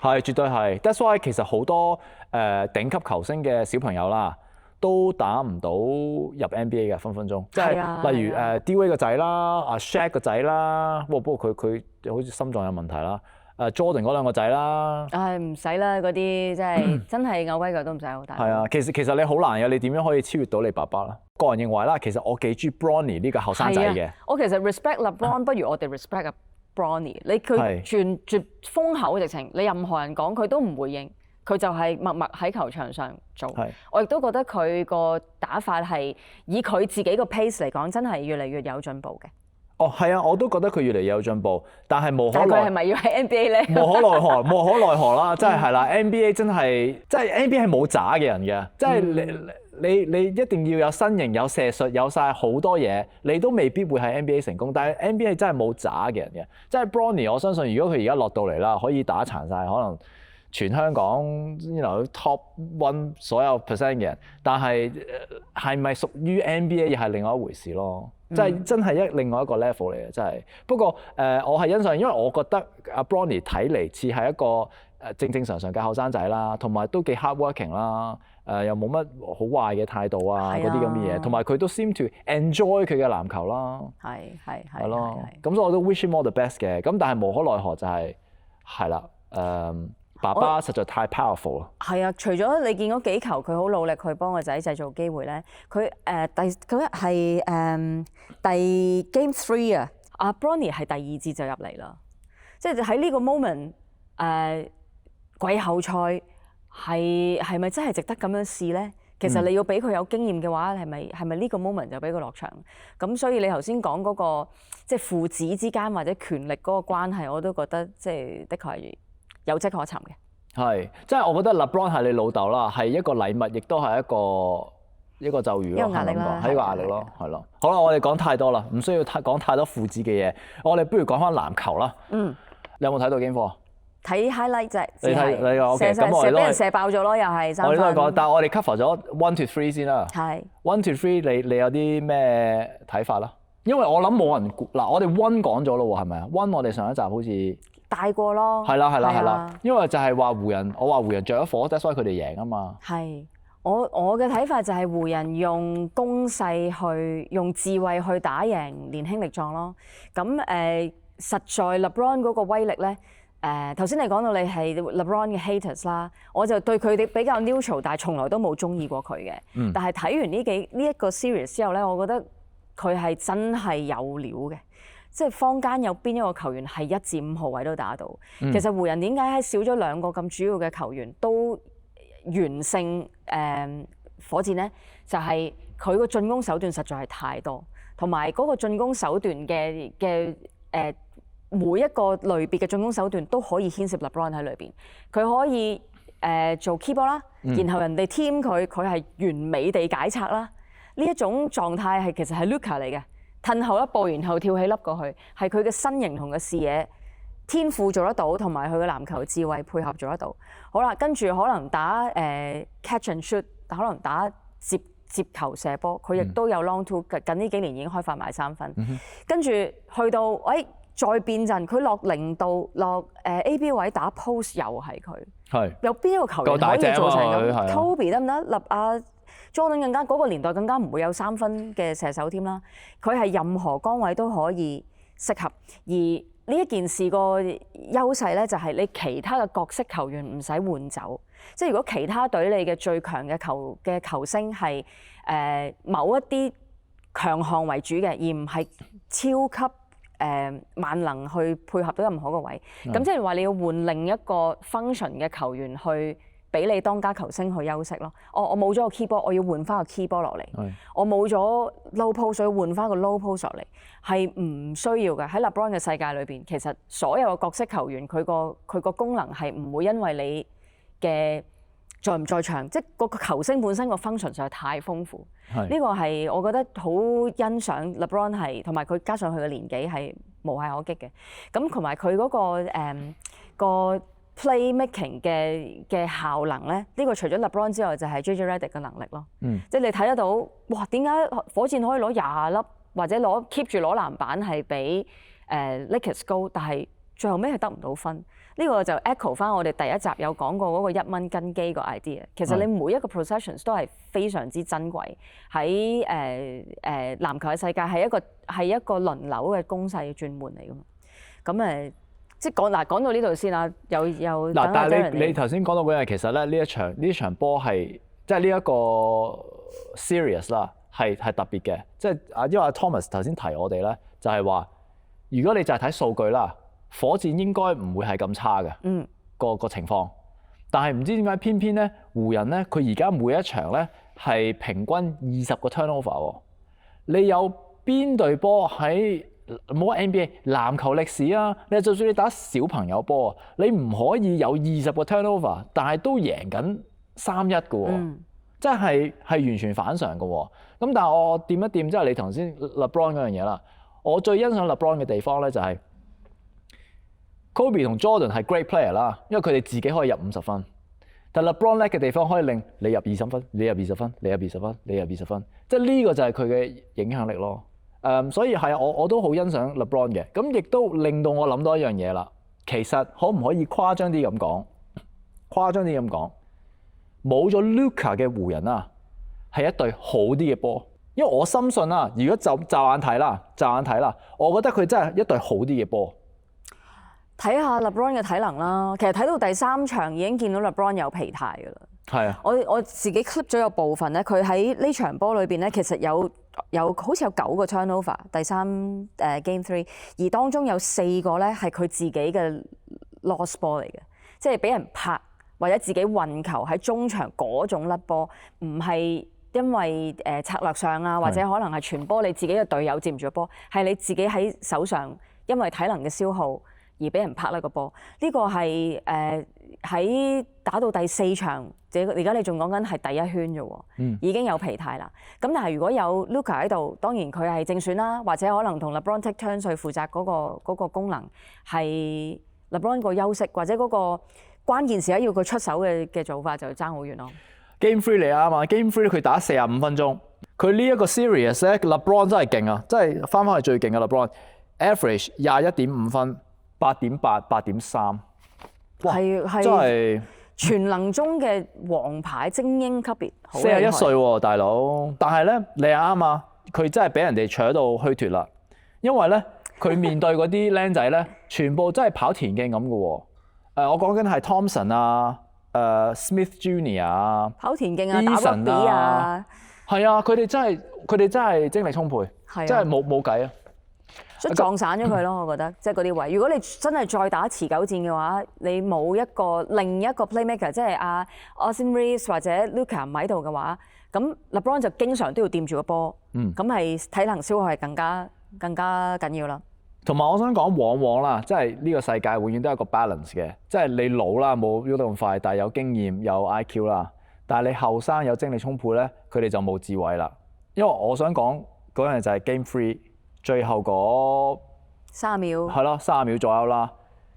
係，絕對係。That's why 其實好多頂級球星嘅小朋友啦，都打唔到入 NBA 嘅分分鐘。即係例如D-Wade 個仔啦，阿 Shaq 個仔啦，不過佢好似心臟有問題啦。Jordan 嗰兩個仔啦，唔使啦，嗰啲即係真係牛龜腳都唔使好大。係啊，其實你好難嘅，你點樣可以超越到你爸爸啦？個人認為啦，其實我幾中意 Bronny 呢個後生仔嘅。我其實 respect LeBron，不如我哋 respect 阿 Bronny。佢絕封口直情，你任何人講佢都唔回應，佢就係默默喺球場上做。我亦都覺得佢個打法係以佢自己個 pace 嚟講，真係越嚟越有進步嘅。哦，係啊，我都覺得佢越嚟越有進步，但係無可奈何。佢係咪要喺 NBA 咧？無可奈何啦，真係啦 ，NBA 真係，即係 NBA 係冇渣嘅人嘅，即係你一定要有身形、有射術、有晒好多嘢，你都未必會喺 NBA 成功。但係 NBA 真係冇渣嘅人嘅，即係 Bronny， 我相信如果佢而家落到嚟啦，可以打殘晒可能全香港top 1所有 percent 嘅人，但係係咪屬於 NBA 又係另外一回事咯。即係真係另外一個 level 嚟嘅，真係。不過我係欣賞，因為我覺得阿 Bronny 睇嚟似係一個正常嘅後生仔啦，同埋都幾 hardworking 啦，又冇乜好壞嘅態度啊嗰啲咁嘅嘢，同埋佢都 seem to enjoy 佢嘅籃球啦。係咯，咁所以我都 wish him all the best 嘅。咁但係無可奈何就係啦，爸爸實在太 powerful 啦。係啊，除咗你見嗰幾球，佢好努力去幫個仔製造機會咧。佢第 Game 3啊，阿 Bronny 係第2節就入嚟啦。即係喺呢個 moment，季後賽係咪真係值得咁樣試咧？其實你要俾佢有經驗嘅話，係咪呢個 moment 就俾佢落場？咁所以你頭先講嗰個即係父子之間或者權力嗰個關係，我都覺得即係的確係有跡可尋嘅。係，即係我覺得 LeBron 係你老豆啦，係一個禮物，亦都係一個咒語咯，一個壓力啦，係一個壓力咯，係咯。好啦，我哋講太多啦，唔需要講太多父子嘅嘢。我哋不如講翻籃球啦。你有冇睇到 Game 4？睇 highlight 啫，你睇 OK， 咁我哋都俾人射爆咗咯，又係3分。我哋都係講，但係我哋 cover 咗1 to 3先啦。係。1 to 3，你有啲咩睇法啦？因為我諗冇人嗱，我哋 1講咗咯喎，係咪啊？1我哋上一集好似大過咯。係啦，因為就係話湖人，我話湖人着咗火 ，that's why 佢哋贏啊嘛。係。我嘅睇法就係湖人用攻勢用智慧去打贏年輕力壯咯。咁實在 LeBron 嗰個威力咧，頭先你講到你係 LeBron 嘅 haters 啦，我就對佢哋比較 neutral，但係從來都冇中意過佢嘅。但係睇完呢一個 series 之後咧，我覺得佢係真係有料嘅。即係坊間有邊一個球員係1至5號位都打到？其實湖人點解喺少咗2個咁主要嘅球員都完勝火箭咧？就係佢個進攻手段實在係太多，同埋嗰個進攻手段嘅每一個類別嘅進攻手段都可以牽涉 LeBron 喺裏邊。佢可以做 key ball 啦，然後人哋 team 佢係完美地解拆啦。呢一種狀態係其實係 Luka 嚟嘅。褪後一步，然後跳起粒過去，係佢嘅身形同嘅視野、天賦做得到，同埋佢嘅籃球智慧配合做得到。好啦，跟住可能打catch and shoot， 可能打接球射波，佢亦都有 long two。近呢幾年已經開發埋3分。跟住去到再變陣，佢落0度落AB 位打 post 又係佢。係。有邊一個球員可以做成咁 ？Kobe 得唔得？Jordan 更加嗰個年代更加唔會有3分嘅射手添啦，佢係任何崗位都可以適合。而呢一件事個優勢咧，就係你其他嘅角色球員唔使換走。即係如果其他隊你嘅最強嘅球星係某一啲強項為主嘅，而唔係超級萬能去配合到任何個位，咁即係話你要換另一個 function 嘅球員去俾你當家球星去休息咯。我冇咗個 key ball， 我要換翻個 key ball 落嚟。我冇咗 low post， 要換翻個 low post 落嚟，係唔需要嘅。喺 LeBron 嘅世界裏邊，其實所有嘅角色球員佢個功能係唔會因為你嘅在唔在場，即係個球星本身個 function 實在太豐富。呢個係我覺得好欣賞 LeBron 係，同埋佢加上佢嘅年紀係無懈可擊嘅。咁同埋佢嗰個playmaking 嘅效能咧，呢個除咗 LeBron 之外，就係 JJ Redick 嘅能力咯。即係你睇得到，哇！點解火箭可以攞20粒或者keep 住攞籃板係比Lakers 高，但係最後尾係得唔到分？呢個就 echo 翻我哋第一集有講過嗰個1蚊根基個 idea。其實你每一個 possessions 都係非常之珍貴，喺籃球嘅世界係一個輪流嘅攻勢嘅轉換嚟㗎嘛。咁即係講到呢度先啦，又嗱，但係你頭先講到嗰樣，其實咧呢場波係即係呢一個 series 啦，係特別嘅。即係因為 Thomas 頭先提我哋咧，就係話如果你就係睇數據啦，火箭應該唔會係咁差嘅個情況。但係唔知點解偏偏咧湖人咧，佢而家每一場咧係平均20個 turnover 喎。你有邊隊波喺？冇話 NBA 籃球歷史啊！你就算你打小朋友波啊，你唔可以有20個 turnover， 但係都贏緊3-1嘅喎，即係完全反常嘅喎。咁但係我掂一掂，即係你頭先 LeBron 嗰樣嘢啦。我最欣賞 LeBron 嘅地方咧就係 Kobe 同 Jordan 係 great player 啦，因為佢哋自己可以入50分。但 LeBron 叻嘅地方可以令你入20分，你入20分，你入20分，你入20分，即係呢個就係佢嘅影響力咯。所以係我都好欣賞 LeBron 嘅，咁亦都令到我諗到一樣嘢啦。其實可唔可以誇張啲咁講？冇咗 Luka 嘅湖人啊，係一隊好啲嘅波。因為我深信啦，如果就眼睇啦，我覺得佢真係一隊好啲嘅波。睇下 LeBron 嘅體能啦，其實睇到第3場已經見到 LeBron 有疲態㗎啦。係啊，我自己 clip 咗有部分咧，佢喺呢場波裏邊咧，其實有好似有9個 turnover， 第3 game 3，而當中有4個咧係佢自己嘅 lost ball 嚟嘅，即係俾人拍或者自己運球喺中場嗰種甩波，唔係因為策略上啊，或者可能係傳波你自己嘅隊友接唔住個波，係你自己喺手上因為體能嘅消耗而俾人拍甩個波。呢個係喺打到第4場，而家你仲講緊係第1圈啫喎，已經有疲態啦。咁但係如果有 Luka 喺度，當然佢係正選啦，或者可能同 LeBron take turns 去負責嗰個功能，係 LeBron 個休息或者嗰個關鍵時刻要佢出手嘅做法就爭好遠咯。Game 3嚟啊嘛 ，Game 3佢打45分鐘，佢呢一個 series 咧 ，LeBron 真係勁啊，真係翻去最勁嘅 LeBron，average 21.5分，8.8、8.3，哇，真係全能中嘅王牌精英級別， 41歲喎大佬，但係咧你係啱啊，佢真係俾人哋搶到虛脱啦，因為咧佢面對嗰啲僆仔咧，全部真係跑田徑咁嘅喎。我講緊係 Thompson 啊、Smith Junior 啊、跑田徑啊、打 rugby 啊，係啊，佢哋真係精力充沛，真係冇計啊！所以撞散咗佢咯，我覺得即係嗰啲位。如果你真係再打持久戰嘅話，你冇另一個 playmaker， 即係阿 Austin Reeves 或者 Luka 唔喺度嘅話，咁 LeBron 就經常都要掂住個波，咁係體能消耗係更加緊要啦。同埋我想講，往往啦，即係呢個世界永遠都有一個 balance 嘅，即係你老啦，冇喐得咁快，但係有經驗有 IQ 啦，但係你後生有精力充沛咧，佢哋就冇智慧啦。因為我想講嗰樣就係 Game 3。最後嗰30秒係咯，30秒左右啦，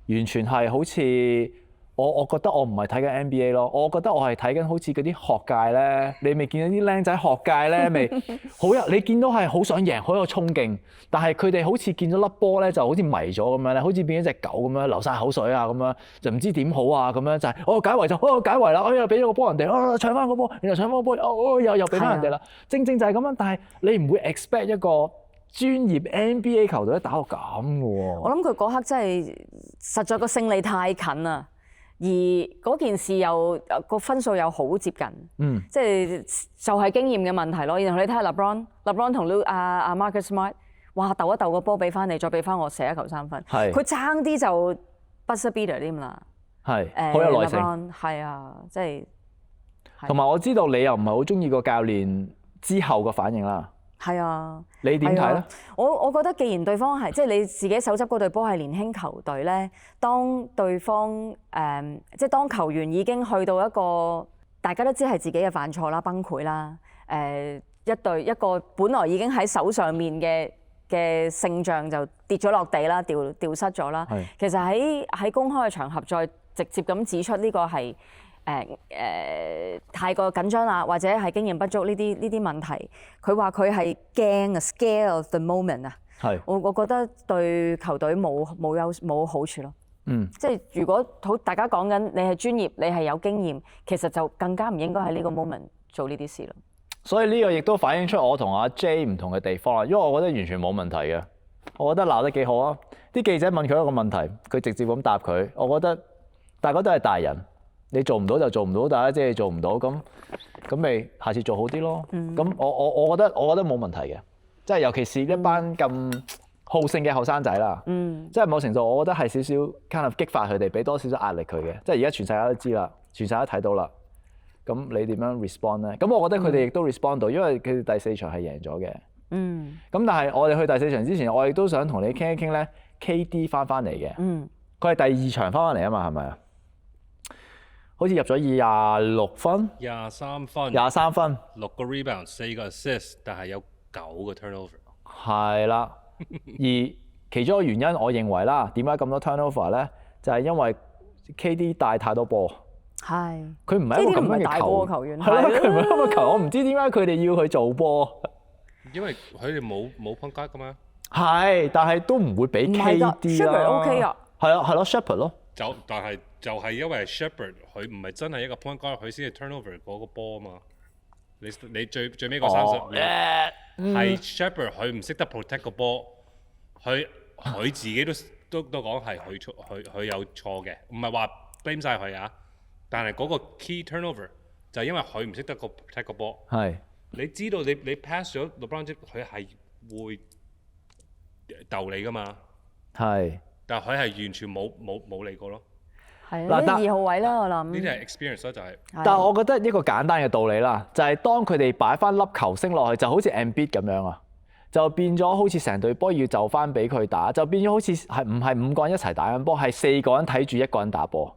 完全係好似我覺得我唔係睇緊 NBA 咯，我覺得我係睇緊好似嗰啲學界咧，你未見到啲僆仔學界咧，未好有你見到係好想贏，好有衝勁，但係佢哋好似見咗粒波咧，就好似迷咗咁樣咧，好似變咗隻狗咁樣流晒口水啊咁樣，就唔知點好啊咁樣就係解圍就解圍啦，我又俾咗個波人哋，搶翻個波，然後搶翻個波，又俾翻人哋啦，正就係咁樣，但係你唔會 expect 一個專業 NBA 球隊打到咁嘅喎。我諗佢嗰刻真係實在個勝利太近啦，而嗰件事又個分數又好接近，即係就係經驗嘅問題咯。然後你睇下 LeBron 同 Marcus Smart， 哇鬥一鬥個波俾翻你，再俾翻我射一球3分，佢爭啲就 buzzer beater 添啦。係好有耐性。係啊，即係。同埋我知道你又唔係好中意個教練之後個反應啦。係啊，你點睇咧？我覺得既然對方係即係你自己手執嗰隊波係年輕球隊咧，當對方即係當球員已經去到一個大家都知係自己嘅犯錯啦、崩潰啦，一個本來已經喺手上面嘅勝仗就跌咗落地啦，掉失咗啦。其實喺公開嘅場合再直接咁指出呢個係太過緊張啦，或者係經驗不足呢啲問題，佢話佢係驚啊 ，scare of the moment 啊。我覺得對球隊冇好處咯。即係如果大家講緊你係專業，你係有經驗，其實就更加唔應該喺呢個 moment 做呢啲事咯。所以呢個亦都反映出我同阿 J 唔同嘅地方啦，因為我覺得完全冇問題嘅，我覺得鬧得幾好啊！啲記者問佢一個問題，佢直接咁答佢，我覺得大家都係大人。你做唔到就做唔到，大家即係做唔到，咁咪下次做好啲咯。咁我覺得冇問題嘅，即係尤其是一班咁好勝嘅後生仔啦。即係某程度，我覺得係少少 kind of 激發佢哋，俾多少少壓力佢嘅。即係而家全世界都知啦，全世界都睇到啦。咁你點樣 respond 咧？咁我覺得佢哋亦都 respond 到，因為佢哋第4場係贏咗嘅。咁但係我哋去第4場之前，我亦都想同你傾一傾咧 KD 翻嚟嘅。佢係第2場翻嚟啊嘛，係咪啊？好似入咗26分，23分，6個 rebound， 4個 assist， 但係有9個 turnover。係啦，而其中一個原因，我認為啦，點解咁多 turnover 咧？就係因為 KD 帶太多波。係。佢唔係一個咁樣嘅球員。係咯，佢唔係咁嘅球員。我唔知點解佢哋要去做波。因為佢哋冇 point guard 㗎嘛。係，但係都唔會俾 KD 啦。Shepard OK 啊。係咯 ，Shepard 咯。但係就係因為 Shepard 佢唔係真係一個 point guard，佢先係 turnover 嗰個波啊嘛。你最尾個30係 Shepard 佢唔識得 protect 個波，佢自己都講係佢有錯嘅，唔係話 blame 曬佢啊。但係嗰個 key turnover 就係因為佢唔識得個 protect 個波。係。你知道你 pass 咗 LeBron 佢係會鬥你㗎嘛？係。但係佢係完全冇理過咯。係啊，啲2號位啦，我諗。呢啲係 experience 咯，就係。但係我覺得一個簡單嘅道理啦，就係當佢哋擺翻粒球星落去，就好似 Embiid 咁樣啊，就變咗好似成隊波要就翻俾佢打，就變咗好似係唔係5個人一齊打緊波，係4個人睇住1個人打波。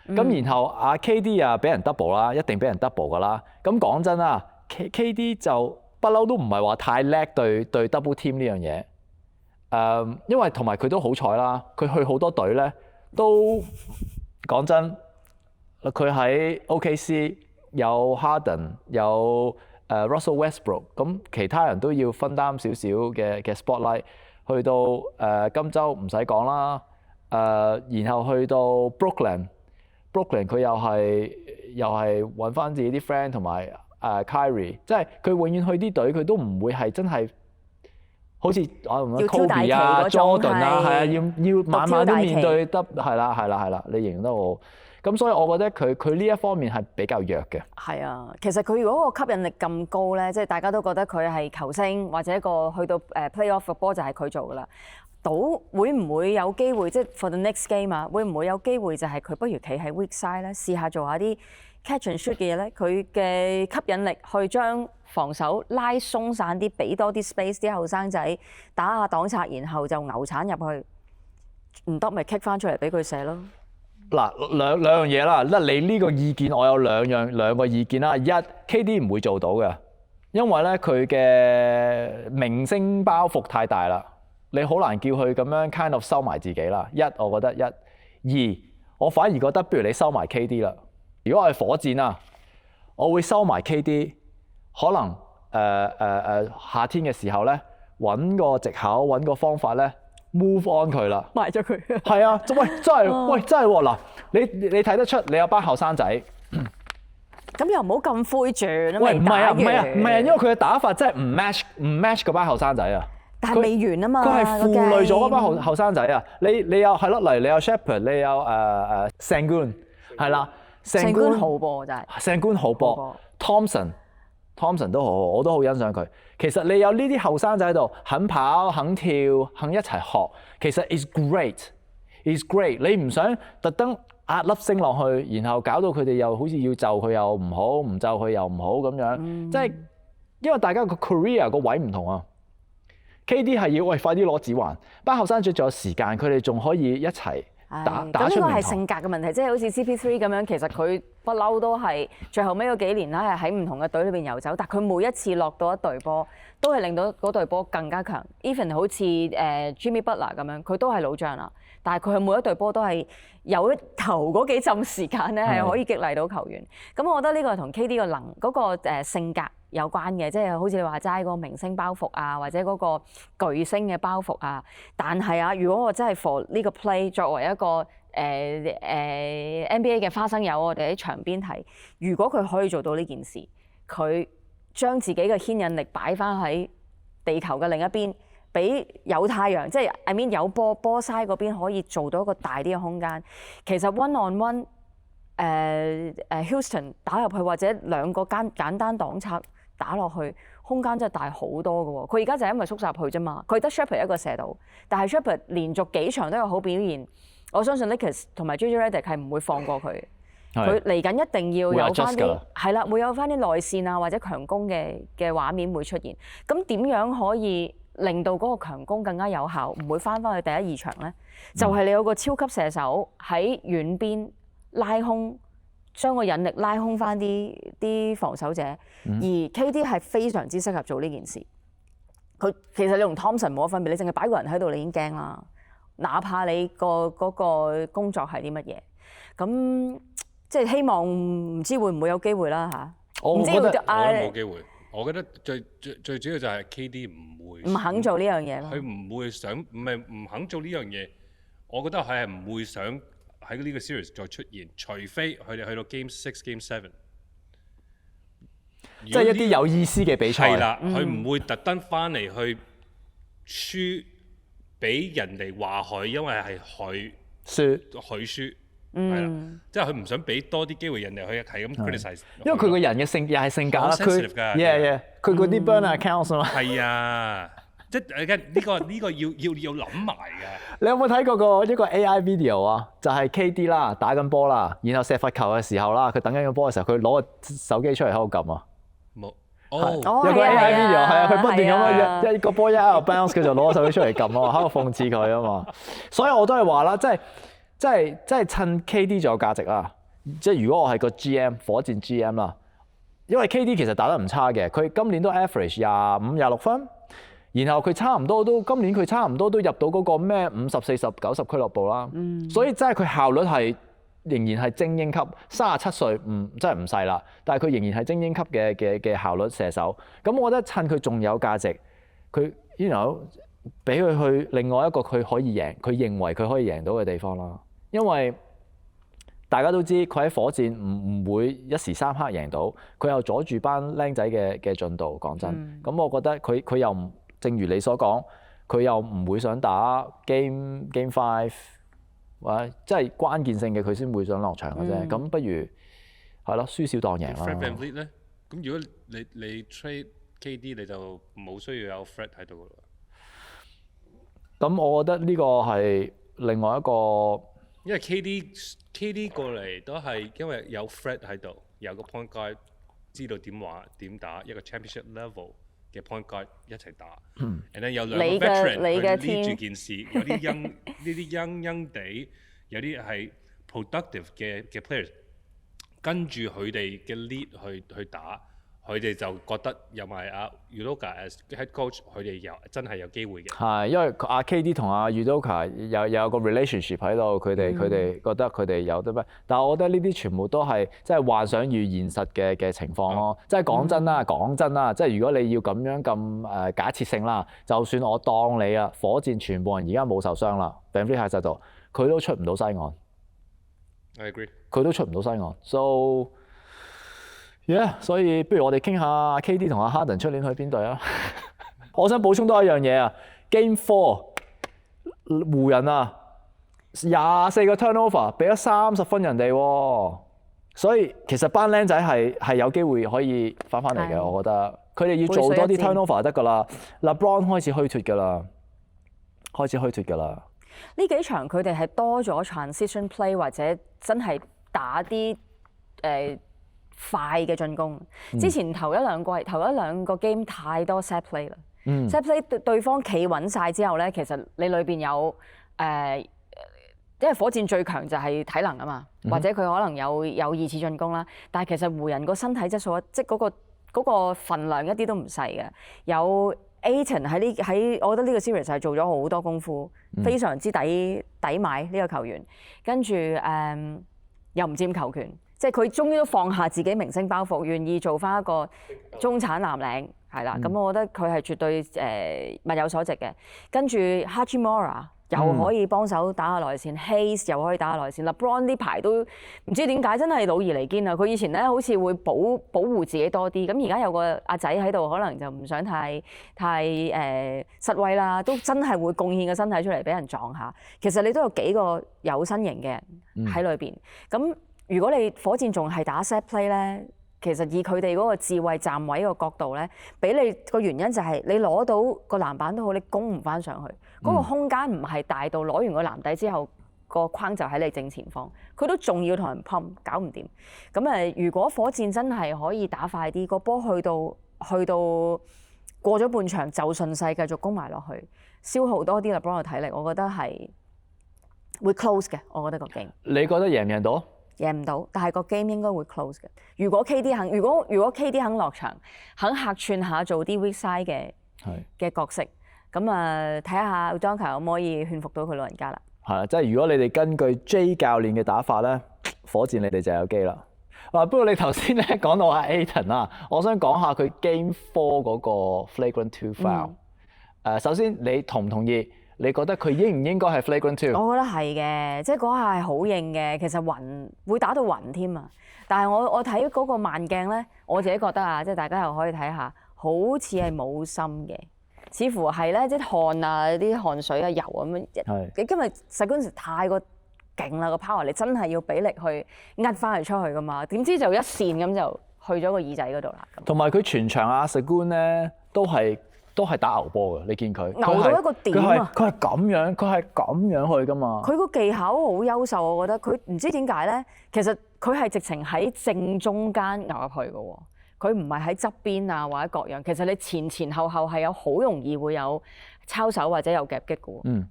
咁然後阿 KD 啊俾人 double 啦，一定俾人 double 噶啦。咁講真啦，KD 就不嬲都唔係話太叻對 double team 呢樣嘢。因為同埋佢都好彩啦，佢去好多隊咧都講真，佢喺 OKC 有 Harden 有Russell Westbrook， 咁其他人都要分擔少少嘅 spotlight。去到金州唔使講啦，然後去到 Brooklyn Brooklyn 佢又係揾翻自己啲 friend 同埋Kyrie， 即係佢永遠去啲隊佢都唔會係真係好似Kobe 啊、Jordan 啊，係啊，要晚晚都面對得係啦，你形容得好。咁所以我覺得佢呢一方面係比較弱嘅。係啊，其實佢如果個吸引力咁高咧，即係大家都覺得佢係球星或者個去到playoff 嘅波就係佢做㗎啦。會唔會有機會即係 for the next game 啊？會唔會有機會就係佢不如企喺 weak side 咧，試下做下啲 catch and shoot 嘅嘢咧？佢嘅吸引力去將防守拉鬆散啲，俾多啲 space 啲後生仔打下擋拆，然後就牛鏟入去，唔得咪 kick 翻出嚟俾佢射咯。嗱，兩樣嘢啦，你呢個意見我有兩個意見啦。一 KD 唔會做到嘅，因為咧佢嘅明星包袱太大啦，你好難叫佢咁樣 kind of 收埋自己啦。我覺得二，我反而覺得不如你收埋 KD 啦。如果我係火箭啊，我會收埋 KD， 可能夏天嘅時候咧揾個藉口揾個方法咧。move on 佢啦，賣咗佢。係啊，真係喎嗱，你睇得出你有班後生仔，咁又唔好咁灰轉啊！喂，唔係啊，因為佢嘅打法真係唔 match 嗰班後生仔啊。但係未完啊嘛，佢係負累咗嗰班後生仔啊！你有係咯，例如你有 Shepherd， 你有Sengun， 係啦，Sengun好波真係。Sengun好波 ，Thompson 都好，我都好欣賞佢。其實你有呢啲後生仔喺度，肯跑、肯跳、肯一齊學，其實 is great。你唔想特登壓粒星落去，然後搞到佢哋又好似要就佢又唔好，唔就佢又唔好咁樣。即係因為大家個 career 個位唔同啊。KD 係要快啲攞指環，班後生仔仲有時間，佢哋仲可以一齊打出名堂。咁呢個係性格嘅問題，即係好似 CP3 咁樣，其實佢不嬲都係最後尾嗰幾年咧，係喺唔同嘅隊裏邊遊走，但係佢每一次落到一隊波，都係令到嗰隊波更加強。Even 好似Jimmy Butler 咁樣，佢都係老將啦，但係佢每一隊波都係有頭嗰幾陣時間咧，係可以激勵到球員。咁我覺得呢個係同 KD 嘅嗰個性格有關嘅，即係好似你話齋嗰個明星包袱啊，或者嗰個巨星嘅包袱啊。但係啊，如果我真係 for 呢個 play 作為一個NBA 嘅花生友，我哋喺場邊睇，如果佢可以做到呢件事，佢將自己嘅牽引力擺翻喺地球嘅另一邊，俾有太陽，即係 I mean 有波 side 嗰邊可以做到一個大啲嘅空間。其實 one on one Houston 打入去，或者兩個簡單擋拆打落去，空間真係大好多嘅喎。佢而家就係因為縮入去啫嘛，佢得 Shepherd 一個射到，但係 Shepherd 連續幾場都有好表現。我相信 Lakers 同埋 JJ Redick 係唔會放過佢。佢嚟緊一定要有翻啲係啦，會有翻啲內線啊或者強攻嘅畫面會出現。咁點樣可以令到嗰個強攻更加有效，唔會翻去第一二場咧？就係你有個超級射手喺遠邊拉空，將個引力拉空翻啲防守者。而 KD 係非常之適合做呢件事。佢其實你同 Thompson 冇乜分別，你淨係擺個人喺度，你已經驚啦。哪怕你嗰個工作係啲乜嘢，咁即係希望唔知會唔會有機會啦嚇。我覺得冇機會。我覺得最主要就係 KD 唔肯做呢樣嘢咯。佢唔會想，唔係唔肯做呢樣嘢。我覺得佢係唔會想喺呢個 series 再出現，除非佢哋去到 Game 6、Game 7。即係一啲有意思嘅比賽。係啦，佢唔會特登翻嚟去輸。俾人哋話佢，因為係佢輸，係啦，即係佢唔想俾多啲機會人哋去係咁 criticize。因為佢個人嘅又係性格啦，佢佢嗰啲 burner accounts 啊嘛。係啊，即係呢個要諗埋㗎。你有冇睇過一個 AI video 啊？就係 KD 啦，打緊波啦，然後射罰球嘅時候啦，佢等緊個波嘅時候，佢攞個手機出嚟喺度撳啊。冇。有個 AI video 係啊，佢不斷咁一個波一喺度 bounce，佢就攞個手機出嚟撳啊，喺度諷刺佢啊嘛。所以我都係話啦，即係趁 KD 仲有價值啦。即係如果我係個 GM 火箭 GM 啦，因為 KD 其實打得唔差嘅，佢今年都 average 25、26分，然後佢今年佢差唔多都入到嗰個咩50、40、90俱樂部啦。所以真係佢效率係。仍然係精英級，37歲真係唔細啦，但係佢仍然係精英級嘅效率射手。咁我覺得趁佢仲有價值，佢俾佢去另外一個佢可以贏，佢認為佢可以贏到嘅地方啦。因為大家都知佢喺火箭唔會一時三刻贏到，佢又阻住班僆仔嘅進度。講真，咁我覺得佢又唔，正如你所講，佢又唔會想打 Game 5，或者即係關鍵性嘅佢先會想落場嘅啫。咁不如係咯，輸少當贏啦。Fred VanVleet 咧，咁如果你 trade KD 你就冇需要有 Fred 喺度㗎啦。咁我覺得呢個係另外一個，因為 KD 過嚟都係因為有 Fred 喺度，有個 point guard 知道點打一個 championship level 嘅 point guard 一齊打。然後有兩個 veteran 去 lead 住件事，有啲呢啲young 地，有啲係 productive 嘅 players。跟住佢哋嘅 lead 去打，佢哋就覺得有埋阿 Udoka as head coach， 佢哋真係有機會嘅。係，因為阿 KD 同阿 Udoka 有個 relationship 喺度，佢哋覺得佢哋有得咩？但係我覺得呢啲全部都係即係幻想與現實嘅情況咯。即係講真啦，即係如果你要咁樣咁假設性啦，就算我當你啊火箭全部人而家冇受傷啦 VanVleet 喺度，佢都出唔到西岸。I agree。佢都出唔到西岸 ，so yeah， 所以不如我哋傾下 KD 同阿 Harden 出年去邊隊啊？我想補充多一樣嘢啊 ，Game 4湖人啊，24個 turnover， 俾咗30分人哋喎，所以其實班僆仔係有機會可以翻嚟嘅，我覺得佢哋要做多啲 turnover 得㗎啦。LeBron 開始虛脫㗎啦。呢幾場佢哋係多咗 transition play 或者真係打啲快嘅進攻。之前頭一兩個 game 太多 set play 啦。set play 對方企穩晒之後咧，其實你裏邊有因為火箭最強就係體能啊嘛，或者佢可能有二次進攻啦。但係其實湖人個身體質素即係嗰個份量一啲都唔細嘅，有。Ayton 喺我覺得呢個 series 係做咗好多功夫，非常之抵買呢個球員。跟住又唔佔球權，即係佢終於都放下自己明星包袱，願意做翻一個中產藍領，係啦。咁我覺得佢係絕對物有所值嘅。跟住 Hachimura 又可以幫手打下內線，Hayes 又可以打下內線。LeBron 呢排都唔知點解真係老而彌堅啊！佢以前咧好似會保護自己多啲，咁而家有個阿仔喺度，可能就唔想太失威啦，都真係會貢獻個身體出嚟俾人撞下。其實你都有幾個有身形嘅人喺裏邊。咁如果你火箭仲係打 set play 咧，其實以佢哋嗰個智慧站位個角度咧，俾你個原因就係你攞到個籃板都好，你攻唔翻上去。嗰個空間唔係大到攞完個籃底之後，個框就喺你正前方，佢都仲要同人噴，搞唔掂。咁如果火箭真係可以打快啲，個波去到過咗半場就順勢繼續攻埋落去，消耗多啲LeBron嘅體力，我覺得係會 close 嘅。我覺得個 game。你覺得贏唔贏到？贏唔到，但係個 game 應該會 close 嘅。如果 KD 肯落場，肯客串下做啲 weak side 嘅角色。咁睇下 Udoka 可唔可以勸服到佢老人家啦？係啊，即係如果你哋根據 J 教練嘅打法咧，火箭你哋就有機啦。不過你頭先咧講到阿 Ayton 啊，我想講下佢 Game 4嗰個 Flagrant 2 foul。首先你同唔同意？你覺得佢應唔應該係 Flagrant 2？我覺得係嘅，即係嗰下係好硬嘅。其實暈會打到暈添啊！但係我睇嗰個慢鏡咧，我自己覺得啊，即係大家又可以睇下，好似係冇心嘅。似乎係咧，即係汗啊、啲汗水啊、油咁樣。你今日實嗰陣時太過勁啦個 power，你真係要俾力去壓翻佢出去噶嘛？點知就一線咁就去咗個耳仔嗰度啦。同埋佢全場阿 Sengun 咧都係打牛波嘅，你見佢牛到一個點啊！佢係咁樣去噶嘛？佢個技巧好優秀，我覺得佢唔知點解咧。其實佢係直情喺正中間牛入去嘅喎。佢唔係喺側邊啊，或者各樣。其實你前後係有好容易會有抄手或者有夾擊嘅喎。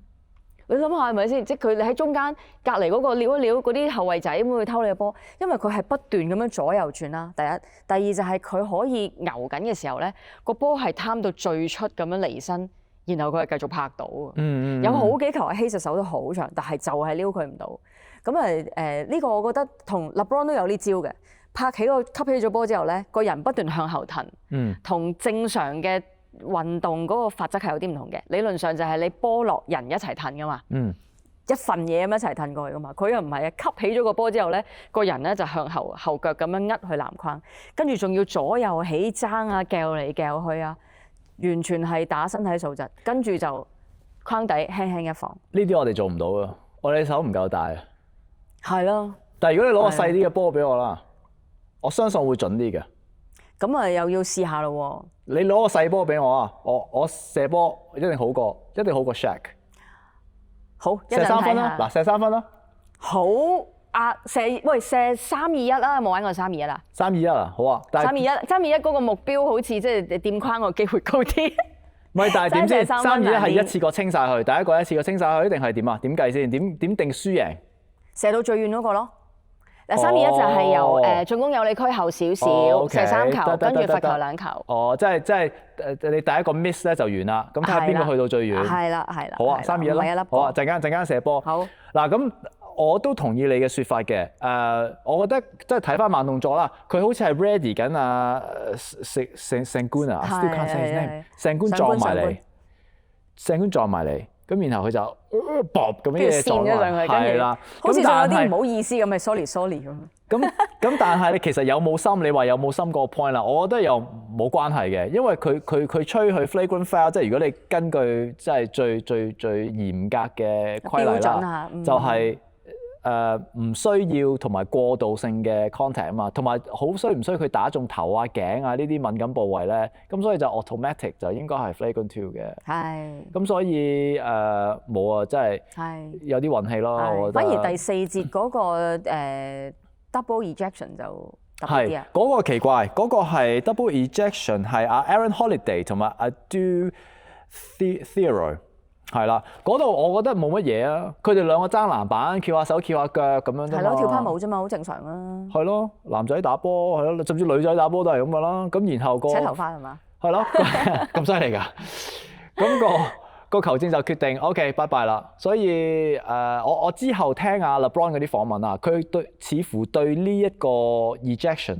你諗下係咪先？即係你喺中間隔離嗰個撩一撩嗰啲後衞仔咁去偷你個波，因為佢係不斷咁樣左右轉啦。第一，第二就係佢可以牛緊嘅時候咧，個波係貪到最出咁樣離身，然後佢係繼續拍到。有好幾球係Hayes手都好長，但係就係撩佢唔到。咁呢個我覺得同 LeBron 都有呢招嘅。吸起咗波之後咧，個人不斷向後騰，同正常嘅運動嗰個法則係有啲唔同嘅。理論上就係你波落人一齊騰噶嘛。一份嘢咁一齊褪過去噶嘛，佢又唔係啊，吸起咗個波之後咧，個人咧就向後腳咁樣呃去籃框，跟住仲要左右起爭啊，掉嚟掉去啊，完全係打身體素質，跟住就框底輕輕一放。呢啲我哋做唔到啊，我哋手唔夠大啊。係咯。但係如果你攞個細啲嘅波俾我啦，我相信會準啲嘅。咁啊，又要試下咯喎。你攞個細波俾我啊，我射波一定好過 Shaq。好，射3分啦，嗱，射3分啦。好啊，射3-2-1啦，冇玩過3-2-1啊？3-2-1啊，好啊。3-2-1嗰個目標好似即係掂框個機會高啲。唔係，但係點先？3-2-1係一次過清晒去，第一個一次過清晒去，定係點啊？點計先？點定輸贏？射到最遠嗰個咯。嗱，3-2-1就係由進攻有利區後少少，射3球，跟住罰球2球。哦，即係你第一個 miss 咧就完啦。咁睇下邊個去到最遠。係啦。好啊，3-2-1啦。好啊，陣間射波。好。嗱，咁我都同意你嘅説法嘅。我覺得即係睇翻慢動作啦，佢好似係 ready 緊啊，Sengun 啊，still can't say his name。Sengun撞埋嚟，Sengun撞埋嚟。咁然後佢就啵咁樣嘢撞落嚟，係啦。好似仲有啲唔好意思咁嘅 sorry 咁。咁但係你其實有冇心？你話有冇心嗰個 point 啦？我覺得又冇關係嘅，因為佢吹去 flagrant foul， 即係如果你根據即係最嚴格嘅規例啦，就係唔需要同埋過渡性嘅 contact 啊嘛，同埋好需唔需要佢打中頭啊頸啊呢啲敏感部位咧？咁所以就 automatic 就應該係 flagrant 2嘅。係。咁所以冇啊，真係有啲運氣咯。我覺得。反而第4節嗰個double ejection 就特別啲啊。嗰個奇怪，嗰個係 double ejection 係阿 Aaron Holiday 同埋阿 Adou Thiero。係啦，嗰度我覺得冇乜嘢啊。佢哋兩個爭籃板，翹下手翹下腳咁樣啫嘛。係咯，跳攀舞啫嘛，好正常啊。係咯，男仔打波係咯，甚至女仔打波都係咁噶啦。咁然後個扯頭髮係嘛？係咯，咁犀利㗎。咁個球證就決定 OK 拜拜啦。所以我之後聽阿 LeBron 嗰啲訪問啊，佢似乎對呢一個 ejection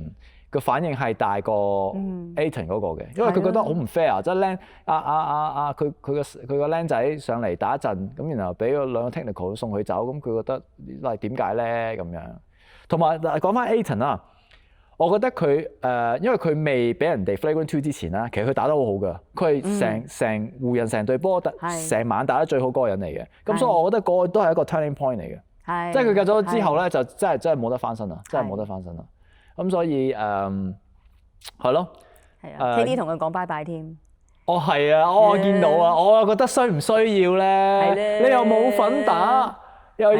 個反應係大過 Ayton 嗰個嘅，因為佢覺得好唔 fair，即係僆佢個僆仔上嚟打一陣，咁然後俾個兩個 technical 送佢走，咁佢覺得係點解咧咁樣？同埋講翻 Ayton 啦，我覺得佢因為佢未俾人哋 flagrant 2之前啦，其實佢打得好好㗎，佢係成湖人成隊波成晚打得最好嗰個人嚟嘅，咁所以我覺得嗰個都係一個 turning point 嚟嘅，即係佢隔咗之後咧就真係冇得翻身啦，真係冇得翻身啦。咁所以係咯，KD 同佢講拜拜添。哦，係啊，我見到啊，我又覺得需唔需要咧？你又冇份打，又要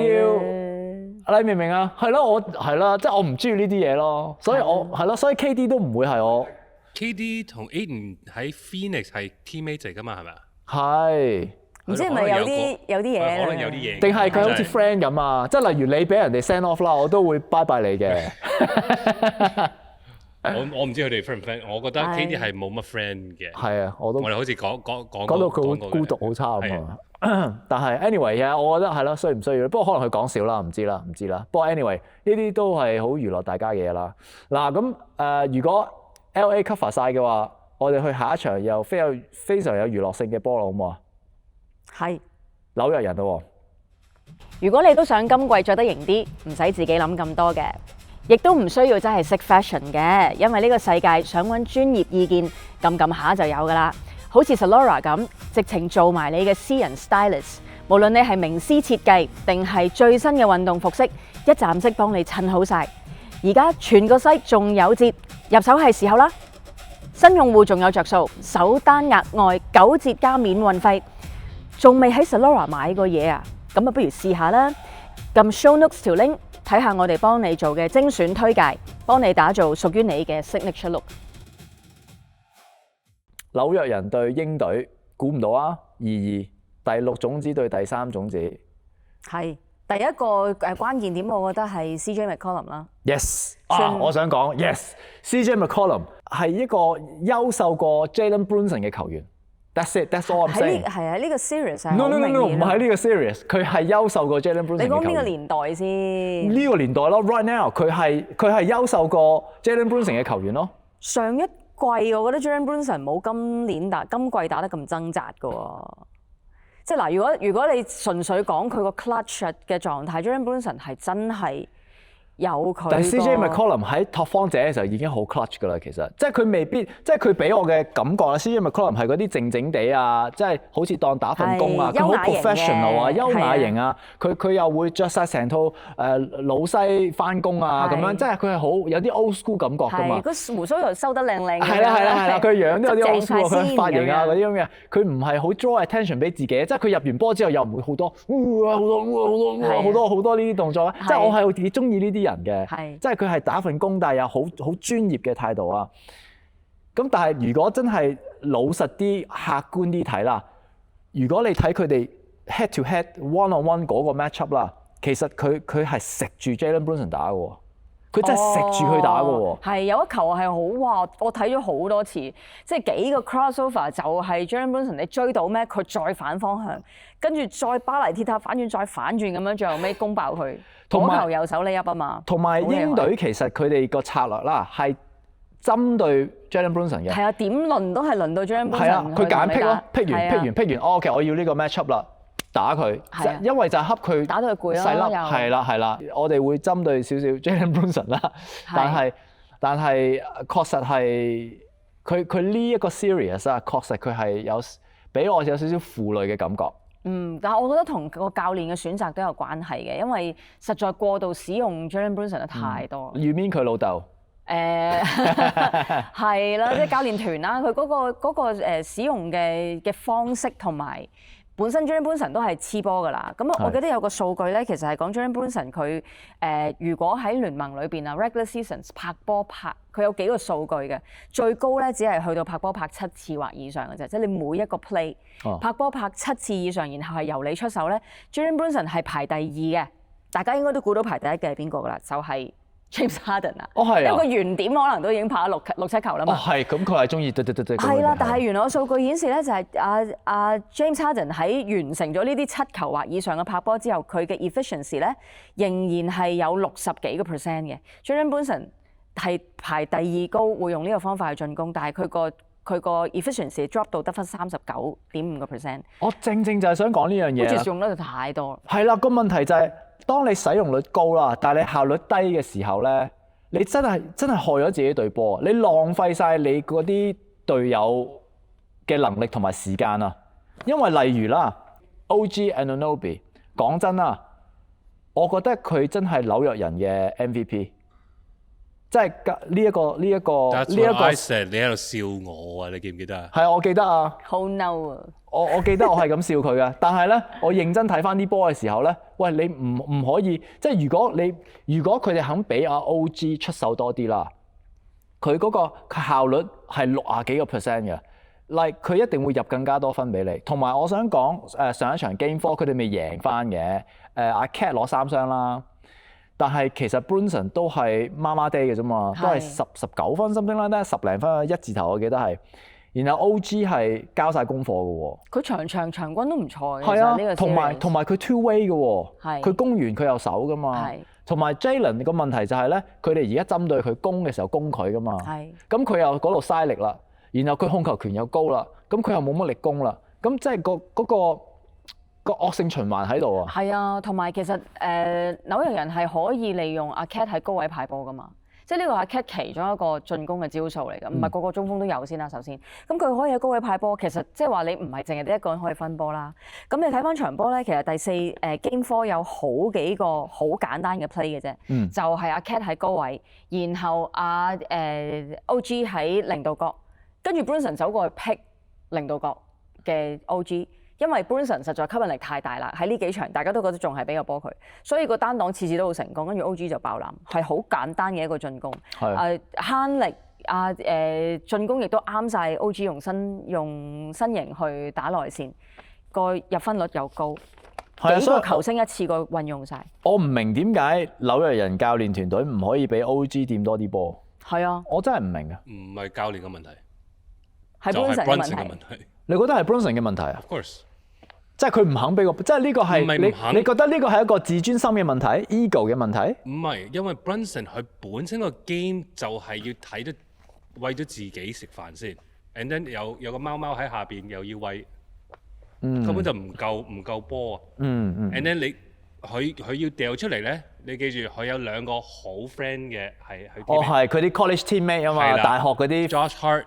你明唔明啊？係咯，我係啦，即係我唔中意呢啲嘢咯，所以我係咯，所以 KD 都唔會係我。KD 同 Ayton 喺 Phoenix 係 teammate 嚟㗎嘛？係咪啊？係。唔知係咪有啲嘢？可能有啲嘢。定係佢好似 friend 咁啊？即係例如你俾人哋 send off 啦，我都會拜拜你嘅。我唔知佢哋 friend 唔 friend， 我覺得 KD 係冇乜 friend 嘅。係啊，我哋好似講到佢好孤獨好差咁啊。但係 anyway 啊，我覺得係咯，需唔需要？不過可能佢講少啦，唔知啦。不過 anyway 呢啲都係好娛樂大家嘅嘢啦。嗱咁如果 LA cover 晒嘅話，我哋去下一場又非常有娛樂性嘅波咯，好唔好啊？係紐約人咯。如果你都想今季着得型啲，唔使自己諗咁多嘅，亦都唔需要真係識 fashion 嘅，因為呢個世界想揾專業意見，撳下就有噶啦。好似 Zalora 咁，直情做埋你嘅私人 stylist。無論你係名師設計定係最新嘅運動服飾，一站式幫你襯好晒。而家全個 site 仲有折，入手係時候啦！新用戶仲有着數，首單額外9折加免運費。仲未喺 Zalora 買過嘢啊？咁啊，不如試下啦！撳 show notes 條 link 睇下我哋幫你做嘅精選推介，幫你打造屬於你嘅 signature look。紐約人對鷹隊，估唔到啊！2-2，第6種子對第3種子。係第一個關鍵點，我覺得係 CJ McCollum 啦。Yes，我想講 Yes，CJ McCollum 係一個優秀過 Jalen Brunson 嘅球員。That's it. That's all I'm saying. 係啊，呢個 series 係No，唔係呢個 series， 佢係優秀過 Jalen Brunson 嘅球員。你講邊個年代先？呢個年代咯 ，right now 佢係優秀過 Jalen Brunson 嘅球員咯。上一季我覺得 Jalen Brunson 冇今季打得咁掙扎㗎喎，即係嗱，如果你純粹講佢個 clutch 嘅狀態 ，Jalen Brunson 係真係有佢。但係 CJ McCollum 喺拓荒者嘅時候已經好 clutch 㗎啦，其實即係佢未必，即係佢俾我嘅感覺啦。CJ McCollum 係嗰啲靜靜地啊，即係好似當打份工啊，佢好 professional 啊，優雅型啊，佢又會着晒成套老西翻工啊咁樣，即係佢係好有啲 old school 感覺㗎嘛。個鬍鬚又收得靚靚。係啦，佢樣都有啲 old school，佢髮型啊嗰啲咁嘅，佢唔係好 draw attention 俾自己，即係佢入完波之後又唔會好多好多呢啲動作，即係我係幾中意呢啲人嘅，即係佢係打份工，但係有好專業嘅態度啊。咁但係如果真係老實啲、客觀啲睇啦，如果你睇佢哋 head to head one on one 嗰個 matchup 啦，其實佢係食住 Jalen Brunson 打嘅喎，佢真係食住佢打嘅喎。係有一球係好哇！我睇咗好多次，即係幾個 crossover 就係 Jalen Brunson 你追到咩？佢再反方向，跟住再巴黎鐵塔反轉，再反轉咁樣，最後尾攻爆佢。嗰球右手呢一啊嘛，同埋英隊其實佢哋個策略啦係針對 Jalen Brunson 嘅。係啊，點輪都係輪到 Jalen Brunson。係啊，佢揀pick咯，pick 完，OK， 我要呢個 matchup 啦，打佢，因為就係恰佢打到佢攰咯，細粒，係啦，我哋會針對少少 Jalen Brunson 啦，但係確實係佢呢一個 series 啊，確實佢係有俾我有少少負累嘅感覺。但係我覺得同個教練嘅選擇都有關係嘅，因為實在過度使用 Jalen Brunson 得太多。You mean 佢老豆？係啦，即係教練團啦，佢嗰個使用嘅方式同埋本身 Jalen Brunson 都係黐波㗎啦。咁我記得有個數據咧，其實係講 Jalen Brunson 佢如果喺聯盟裏邊啊 regular seasons 拍波佢有幾個數據嘅，最高咧只係去到拍波拍7次或以上嘅啫，即係你每一個 play 拍波拍7次以上，然後係由你出手咧 ，Jalen Brunson 係排第2嘅，大家應該都估到排第1嘅係邊個㗎啦？就係 James Harden 啊，因為個原點可能都已經拍咗6、7球啦嘛。係，咁佢係中意係啦，但係原來個數據顯示咧，就係阿 James Harden 喺完成咗呢啲7球或以上嘅拍波之後，佢嘅 efficiency 咧仍然係有60幾個%嘅。Jalen Brunson 係排第2高，會用呢個方法去進攻，但係佢個 efficiency drop 到得返39.5%。我正就係想講呢樣嘢。好似用得太多。係啦，個問題就係當你使用率高啦，但係你效率低嘅時候咧，你真係害咗自己隊波，你浪費晒你嗰啲隊友嘅能力同埋時間啊！因為例如啦 ，OG Anunoby 講真啦，我覺得佢真係紐約人嘅 MVP。即係呢一個。That's what I said，你喺度笑我啊！你記唔記得啊？係啊，我記得啊。好嬲啊！我記得我係咁笑佢嘅，但係咧，我認真睇翻啲波嘅時候咧，喂，你唔可以，即係如果佢哋肯俾阿 OG 出手多啲啦，佢嗰個效率係60幾個%嘅，like 佢一定會入更加多分俾你。同埋我想講上一場 Game 4佢哋未贏翻嘅，阿 Cat 攞3雙啦。但係其實 Brunson 都係麻麻地嘅啫嘛，都係19分something啦，得10零分1字頭我記得係。然後 OG 係交晒功課嘅喎。佢場均都唔錯嘅。係啊，同埋佢 two way 嘅喎。佢攻完佢又守㗎嘛。同埋 Jalen 個問題就係咧，佢哋而家針對佢攻嘅時候攻佢㗎嘛。咁佢又嗰度嘥力啦，然後佢控球權又高啦，咁佢又冇乜力攻啦，咁即係個惡性循環喺度啊！係啊，同埋其實紐約人係可以利用阿 Cat 喺高位排波噶嘛，即係呢個阿 Cat 其中一個進攻嘅招數嚟㗎，唔係個個中鋒都有先啦。首先，咁佢可以喺高位派波，其實即係話你唔係淨係得一個人可以分波啦。咁你睇翻場波咧，其實第4 Game 4有好幾個好簡單嘅 play 嘅啫，就係阿 Cat 喺高位，然後阿OG 喺零度角，跟住 Brunson 走過去 pick 零度角嘅 OG。因為 Brunson 實在吸引力太大啦，喺呢幾場大家都覺得仲係俾個波佢，所以個單擋次次都好成功，跟住 OG 就爆籃，係好簡單嘅一個進攻。慳力進攻亦都啱晒 OG 用身形去打內線，個入分率又高，幾個球星一次過運用晒。我唔明點解紐約人教練團隊唔可以俾 OG 掂多啲波？係啊，我真係唔明啊！唔係教練嘅問題，係 Brunson 嘅問題。你覺得係 Brunson 嘅問題啊 ？Of course， 即係佢唔肯俾個，即係呢個係你覺得呢個係一個自尊心嘅問題 ，ego 嘅問題？唔係，因為 Brunson 佢本身個 game 就係要睇得為咗自己食飯先 ，and then 有個貓貓喺下邊又要餵根本就唔夠波啊。And then 佢要掉出嚟咧，你記住佢有兩個好 friend 嘅係佢。係佢啲 college teammate 啊嘛，大學嗰啲。Josh Hart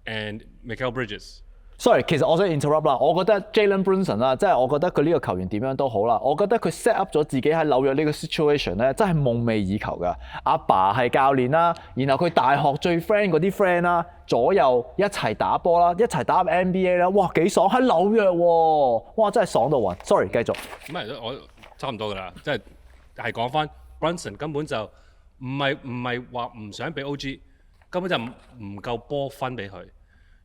and Mikal Bridges。Sorry， 其實我想 interrupt 啦，我覺得 Jalen Brunson 啦，即係我覺得佢呢個球員點樣都好啦，我覺得佢 set up 咗自己喺紐約呢個 situation 咧，真係夢寐以求㗎。阿爸係教練啦，然後佢大學最 friend 嗰啲 friend 啦，左右一齊打波啦，一齊打 NBA 啦，哇幾爽喺紐約喎，哇真係爽到暈。Sorry， 繼續。唔係我差唔多㗎啦，即係講翻 Brunson 根本就唔係話唔想俾 OG， 根本就唔夠波分俾佢。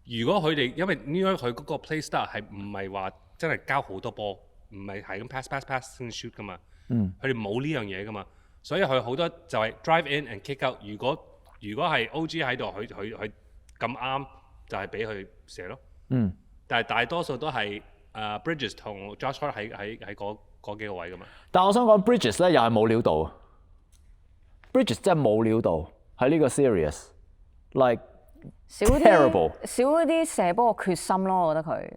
如果佢哋因為呢樣佢嗰個 play style 係唔係話真係交好多波，唔係咁 pass 先 shoot 㗎嘛，佢哋冇呢樣嘢㗎嘛，所以佢好多就係 drive in and kick out。如果係 OG 喺度，佢咁啱就係俾佢射咯。但係大多數都係Bridges 同 Josh Hart 喺嗰幾個位㗎嘛。但係我想講 Bridges 咧又係冇料到 ，Bridges 真係冇料到喺呢個 series，like。少啲射波嘅決心咯，我覺得佢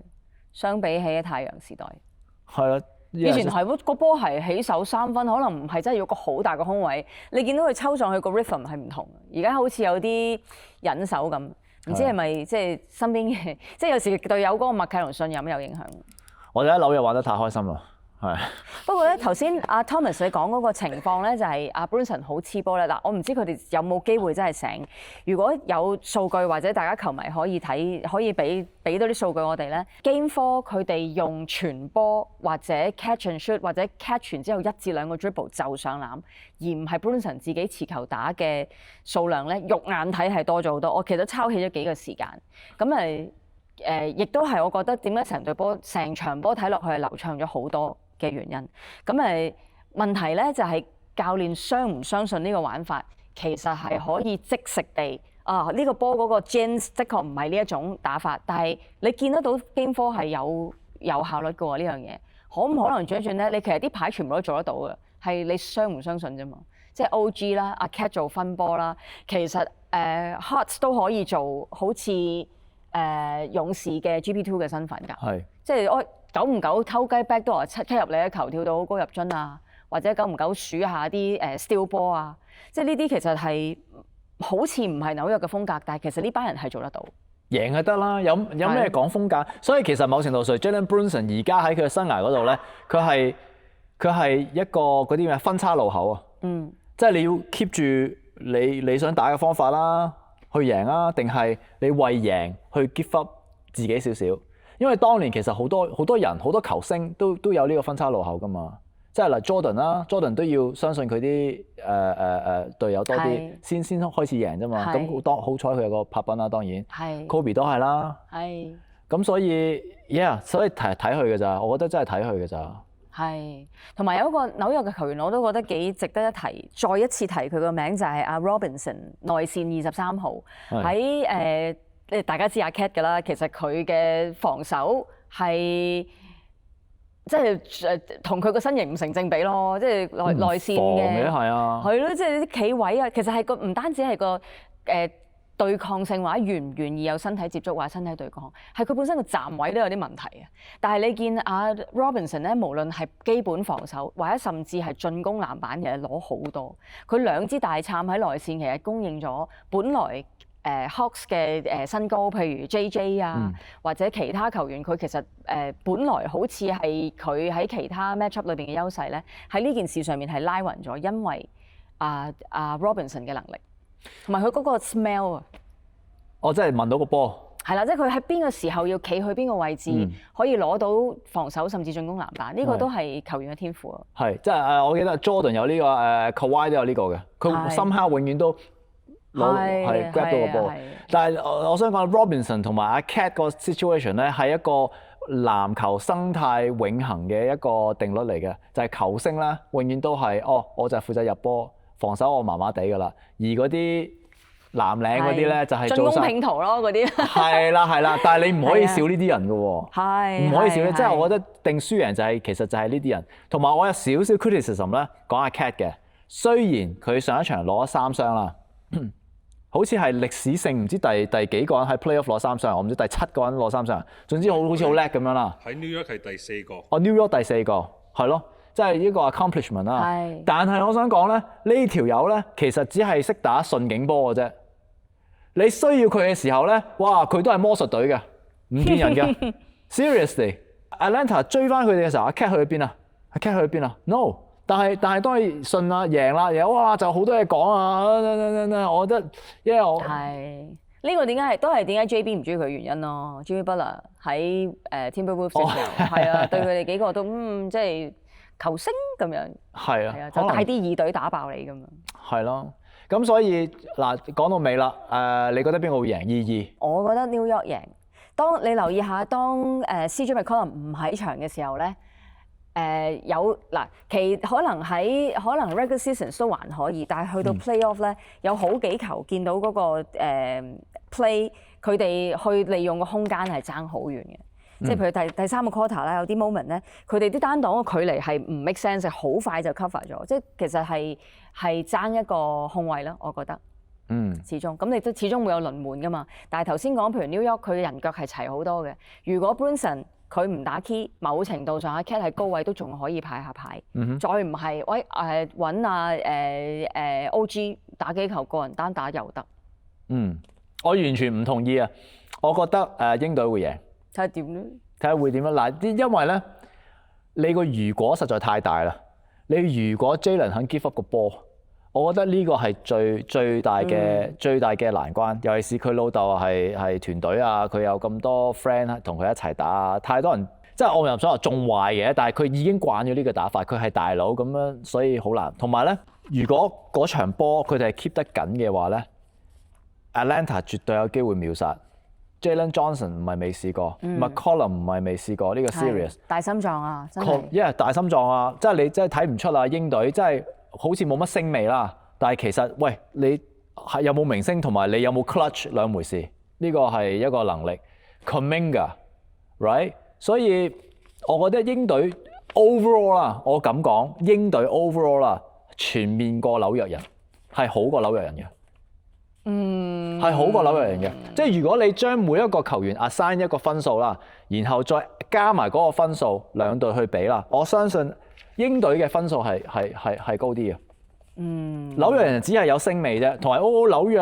相比起太陽時代係啦，以前係個波係起手3分，可能唔係真係要個好大個空位，你見到佢抽上去個 rhythm 係唔同。而家好似有啲忍手咁，唔知係咪即係身邊嘅，即係有時隊友嗰個默契同信任有影響。我哋喺紐約玩得太開心啦。不過咧，頭先阿 Thomas 你講嗰個情況咧，就係阿 Brunson 好黐波咧。嗱，我唔知佢哋有冇機會真係醒。如果有數據或者大家球迷可以睇，可以俾多啲數據我哋咧。Game 4佢哋用傳波或者 catch and shoot 或者 catch 完之後1至2個 dribble 就上籃，而唔係 Brunson 自己持球打嘅數量咧，肉眼睇係多咗好多。我其實抄起咗幾個時間，咁亦都係我覺得點解成隊波成場波睇落去係流暢咗好多嘅原因。咁問題咧就係教練相唔相信呢個玩法，其實係可以即食地呢個波嗰個 Jens 的確唔係呢一種打法，但係你見得到 Game 4係有效率嘅喎。呢樣嘢可唔可能轉一轉咧？你其實啲牌全部都做得到嘅，係你相唔相信啫嘛。即係 OG 啦，阿 Cat 做分波啦，其實Hart 都可以做好似勇士嘅 GP2 嘅身份㗎，即係我久唔久偷雞 backdoor 踢入你嘅球跳到好高入樽啊，或者久唔久數下啲steal 波啊，即係呢啲其實係好似唔係紐約嘅風格，但係其實呢班人係做得到。贏就得啦，有咩講風格？所以其實某程度上 Jalen Brunson 而家喺佢嘅生涯嗰度咧，佢係一個嗰啲咩分叉路口啊，即係你要 keep 住你想打嘅方法啦。去贏啊？定係你為贏去 give up 自己少少？因為當年其實好多人好多球星都有呢個分叉路口㗎嘛。即係嗱 Jordan 啦 ，Jordan 都要相信佢啲隊友多啲，先開始贏啫嘛。咁好彩佢有個柏賓啦，當然。Kobe 都係啦。咁所以所以睇佢㗎咋，我覺得真係睇佢㗎咋。同埋有一個紐約嘅球員，我都覺得幾值得一提。再一次提佢個名就係阿 Robinson， 內線23號喺大家知阿 Cat 㗎啦。其實佢嘅防守係即係同佢個身形唔成正比咯，即係內線嘅係咯，即係啲企位啊，其實係唔單止係個對抗性或者願唔願意有身體接觸或者身體對抗，係佢本身個站位都有啲問題啊。但係你見阿 Robinson 咧，無論係基本防守或者甚至係進攻籃板嘅攞好多，佢2支大杉喺內線其實供應咗本來Hawks 嘅身高，譬如 JJ 啊，或者其他球員，佢其實本來好似係佢喺其他 matchup 裏邊嘅優勢咧，喺呢件事上面係拉勻咗，因為Robinson 嘅能力。同埋佢嗰個 smell 啊！我真係聞到個波。係啦，即係佢喺邊個時候要企去邊個位置，可以攞到防守甚至進攻籃板，呢個都係球員嘅天賦啊！係，即係我記得 Jordan 有呢個，Kawhi 都有呢個嘅，佢somehow永遠都係 grab 到個波。但係我想講 Robinson 同埋阿 Cat 個 situation 咧，係一個籃球生態永恆嘅一個定律嚟嘅，就係球星咧永遠都係我就係負責入波。防守我麻麻地㗎啦，而嗰啲藍領嗰啲咧就係做進攻拼圖咯，嗰啲係啦，但係你唔可以少呢啲人㗎喎，唔可以少咧，即係我覺得定輸贏就係其實就係呢啲人。同埋我有少少 criticism 咧，講下 Cat 嘅，雖然佢上一場攞咗3雙啦，好似係歷史性唔知第幾個人喺 playoff 攞3雙，我唔知第7個人攞3雙，總之好似好叻咁樣啦。喺 New York 係第4個。哦 New York 第4個，係咯，即係呢個 accomplishment 啦。係。但係我想講咧，呢條友咧其實只係識打順境波嘅啫。你需要佢嘅時候咧，哇！佢都係魔術隊嘅，唔見人嘅。Seriously，Atlanta 追翻佢哋嘅時候，阿 Cat 去邊啊？阿 Cat 去邊啊 ？No。但係當你順啦、贏啦，哇就好多嘢講啊！我覺得，因為我係呢個點解都係點解 JB 唔中意佢原因咯。Jimmy Butler 喺Timberwolves 嘅時候，係啊，對佢哋幾個都即係球星咁樣。係啊，就帶啲二隊打爆你咁樣。係咯，咁所以嗱講到尾啦，你覺得邊個會贏？2-2。我覺得 New York 贏。當你留意下，當CJ McCollum 唔喺場嘅時候咧。有嗱，可能 regular season 都還可以，但係去到 playoff 咧，有好幾球見到嗰個play，佢哋去利用個空間係爭好遠嘅。即係譬如第3個 quarter 啦，有啲 moment 咧，佢哋啲單檔嘅距離係唔 make sense，好快就 cover 咗。即係其實係爭一個控位咯，我覺得。始終咁你都始終會有輪換噶嘛。但係頭先講譬如 New York 佢嘅人腳係齊好多嘅。如果 Brunson佢唔打 key， 某程度上阿 Cat 喺高位都仲可以派下牌。再唔係，揾阿OG 打幾球個人單打又得。我完全唔同意啊！我覺得鷹隊會贏。睇下點咧？睇下會點啦！嗱，因為咧，你個如果實在太大啦。你如果 Jalen 肯 give up 個波，我覺得呢個係最大嘅難關。尤其是佢老豆係團隊啊，佢有咁多 friend 同佢一齊打啊，太多人，即係我又唔想話縱壞嘅，但係佢已經慣咗呢個打法，佢係大佬咁樣，所以好難。同埋咧，如果嗰場波佢哋係 keep 得緊嘅話咧 ，Atlanta 絕對有機會秒殺。Jalen Johnson 唔係未試過，McCollum 唔係未試過呢個 series。大心臟啊，真係。因為大心臟啊，即係你真係睇唔出啊，鷹隊真係。好似冇乜星味啦，但係其實喂，你係有冇明星同埋你有冇 clutch 兩回事，呢個係一個能力。Kuminga，right？ 所以我覺得鷹隊 overall 啦，我咁講，鷹隊 overall 啦，全面過紐約人，係好過紐約人嘅。係好過紐約人嘅。即係如果你將每一個球員 assign 一個分數啦，然後再加埋嗰個分數兩隊去比啦，我相信。鷹隊嘅分數係高啲嘅，紐約人只係有星味啫，同埋紐約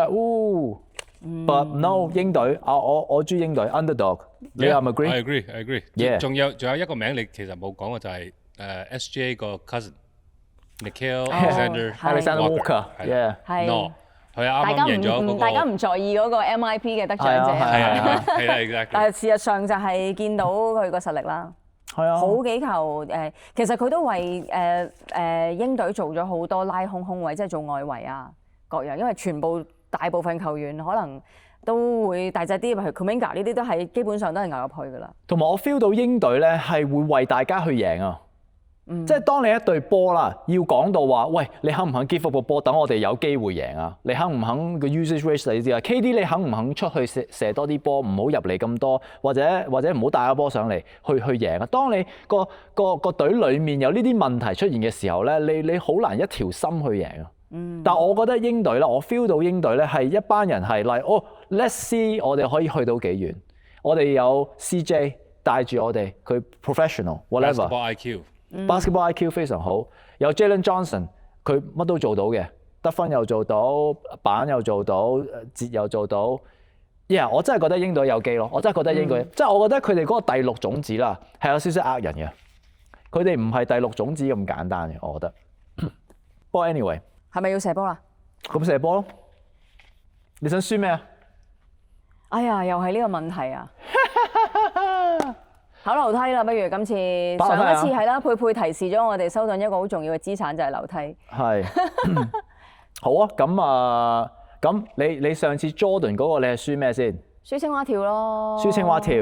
，but no 鷹隊我中意鷹隊 underdog， 你係咪 agree？I agree。仲有一個名你其實冇講嘅就係SGA 個 cousin，Nickeil Alexander Walker，no， 佢啱啱贏咗嗰個。大家唔在意嗰個 MIP 嘅得獎者，係但係事實上就係見到佢個實力啦。好幾球其實佢都為鷹隊做咗好多拉空位，即係做外圍啊各樣，因為大部分球員可能都會大隻啲，譬如 Kuminga 呢啲都係基本上都係牛入去㗎啦。同埋我 feel 到鷹隊咧係會為大家去贏啊！即係當你一隊波啦，要講到話，喂，你肯唔肯 give up 個波，等我哋有機會贏啊？你肯唔肯個 usage rate 你知啊 ？KD 你肯唔肯出去射多啲波，唔好入嚟咁多，或者唔好帶個波上嚟去贏啊？當你個隊裡面有呢啲問題出現嘅時候咧，你好難一條心去贏啊！但係我覺得鷹隊咧，我 feel 到鷹隊咧係一班人係let's see 我哋可以去到幾遠？我哋有 CJ 帶住我哋，佢 professional whatever。Basketball IQ 非常好，有 Jalen Johnson， 佢乜都做到嘅，得分又做到，板又做到，截又做到。我真係覺得鷹隊有機咯，我真係覺得鷹隊，即係我覺得佢哋嗰個第六種子啦，係有少少呃人嘅。佢哋唔係第六種子咁簡單嘅，我覺得。不過 anyway， 係咪要射波啦？咁射波咯。你想輸咩啊？哎呀，又係呢個問題啊！跑樓梯啦，不如今次上一次係啦，佩提示咗我哋收緊一個好重要嘅資產就係樓梯。係好啊，咁你上次 Jordan 嗰個你係輸咩先？輸青蛙跳咯。輸青蛙跳，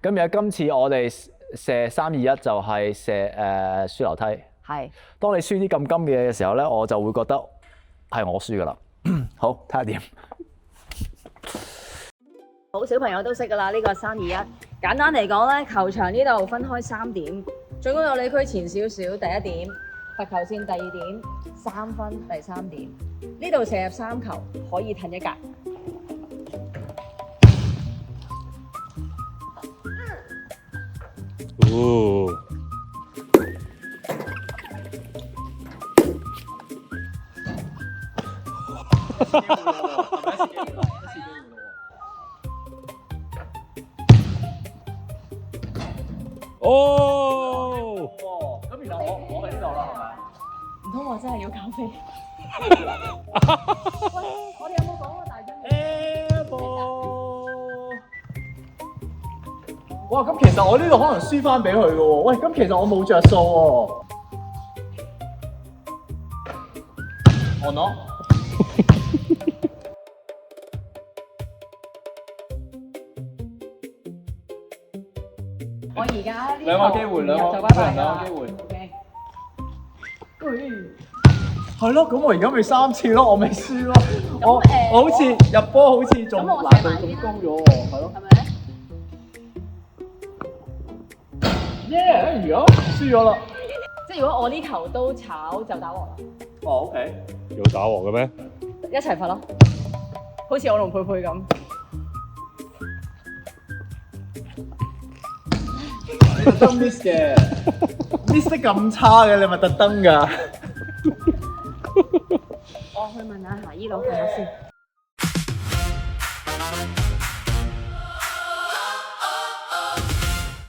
咁而家今次我哋射3-2-1就係射輸樓梯。係。當你輸啲咁金嘅嘢嘅時候咧，我就會覺得係我輸㗎啦。好，睇下點。好，小朋友都識㗎啦，呢個3-2-1。簡單嚟講咧，球場呢度分開3點，最高有理區前少少，第1點，罰球線第2點，3分第3點，呢度射入3球可以褪1格。哦。哦！咁然後我喺呢度啦，係咪？唔通我真係要減肥？喂，我哋有冇講過大樽？Airball！哇，咁其實我呢度可能輸翻俾佢嘅喎。喂，咁其實我冇着數喎。On off。我而家兩個機會，兩個機會。係咯，咁我而家咪3次咯，我咪輸咯。我好似入波好似仲難度仲高咗喎，係咯。係咪？耶！如果輸咗啦，即係如果我呢球都炒就打和啦。哦 ，OK。有打和嘅咩？一齊罰咯，好似我同佩佩咁。你特登 miss 嘅，miss 得咁差嘅，你咪特登㗎。我去問下霞姨攞份先。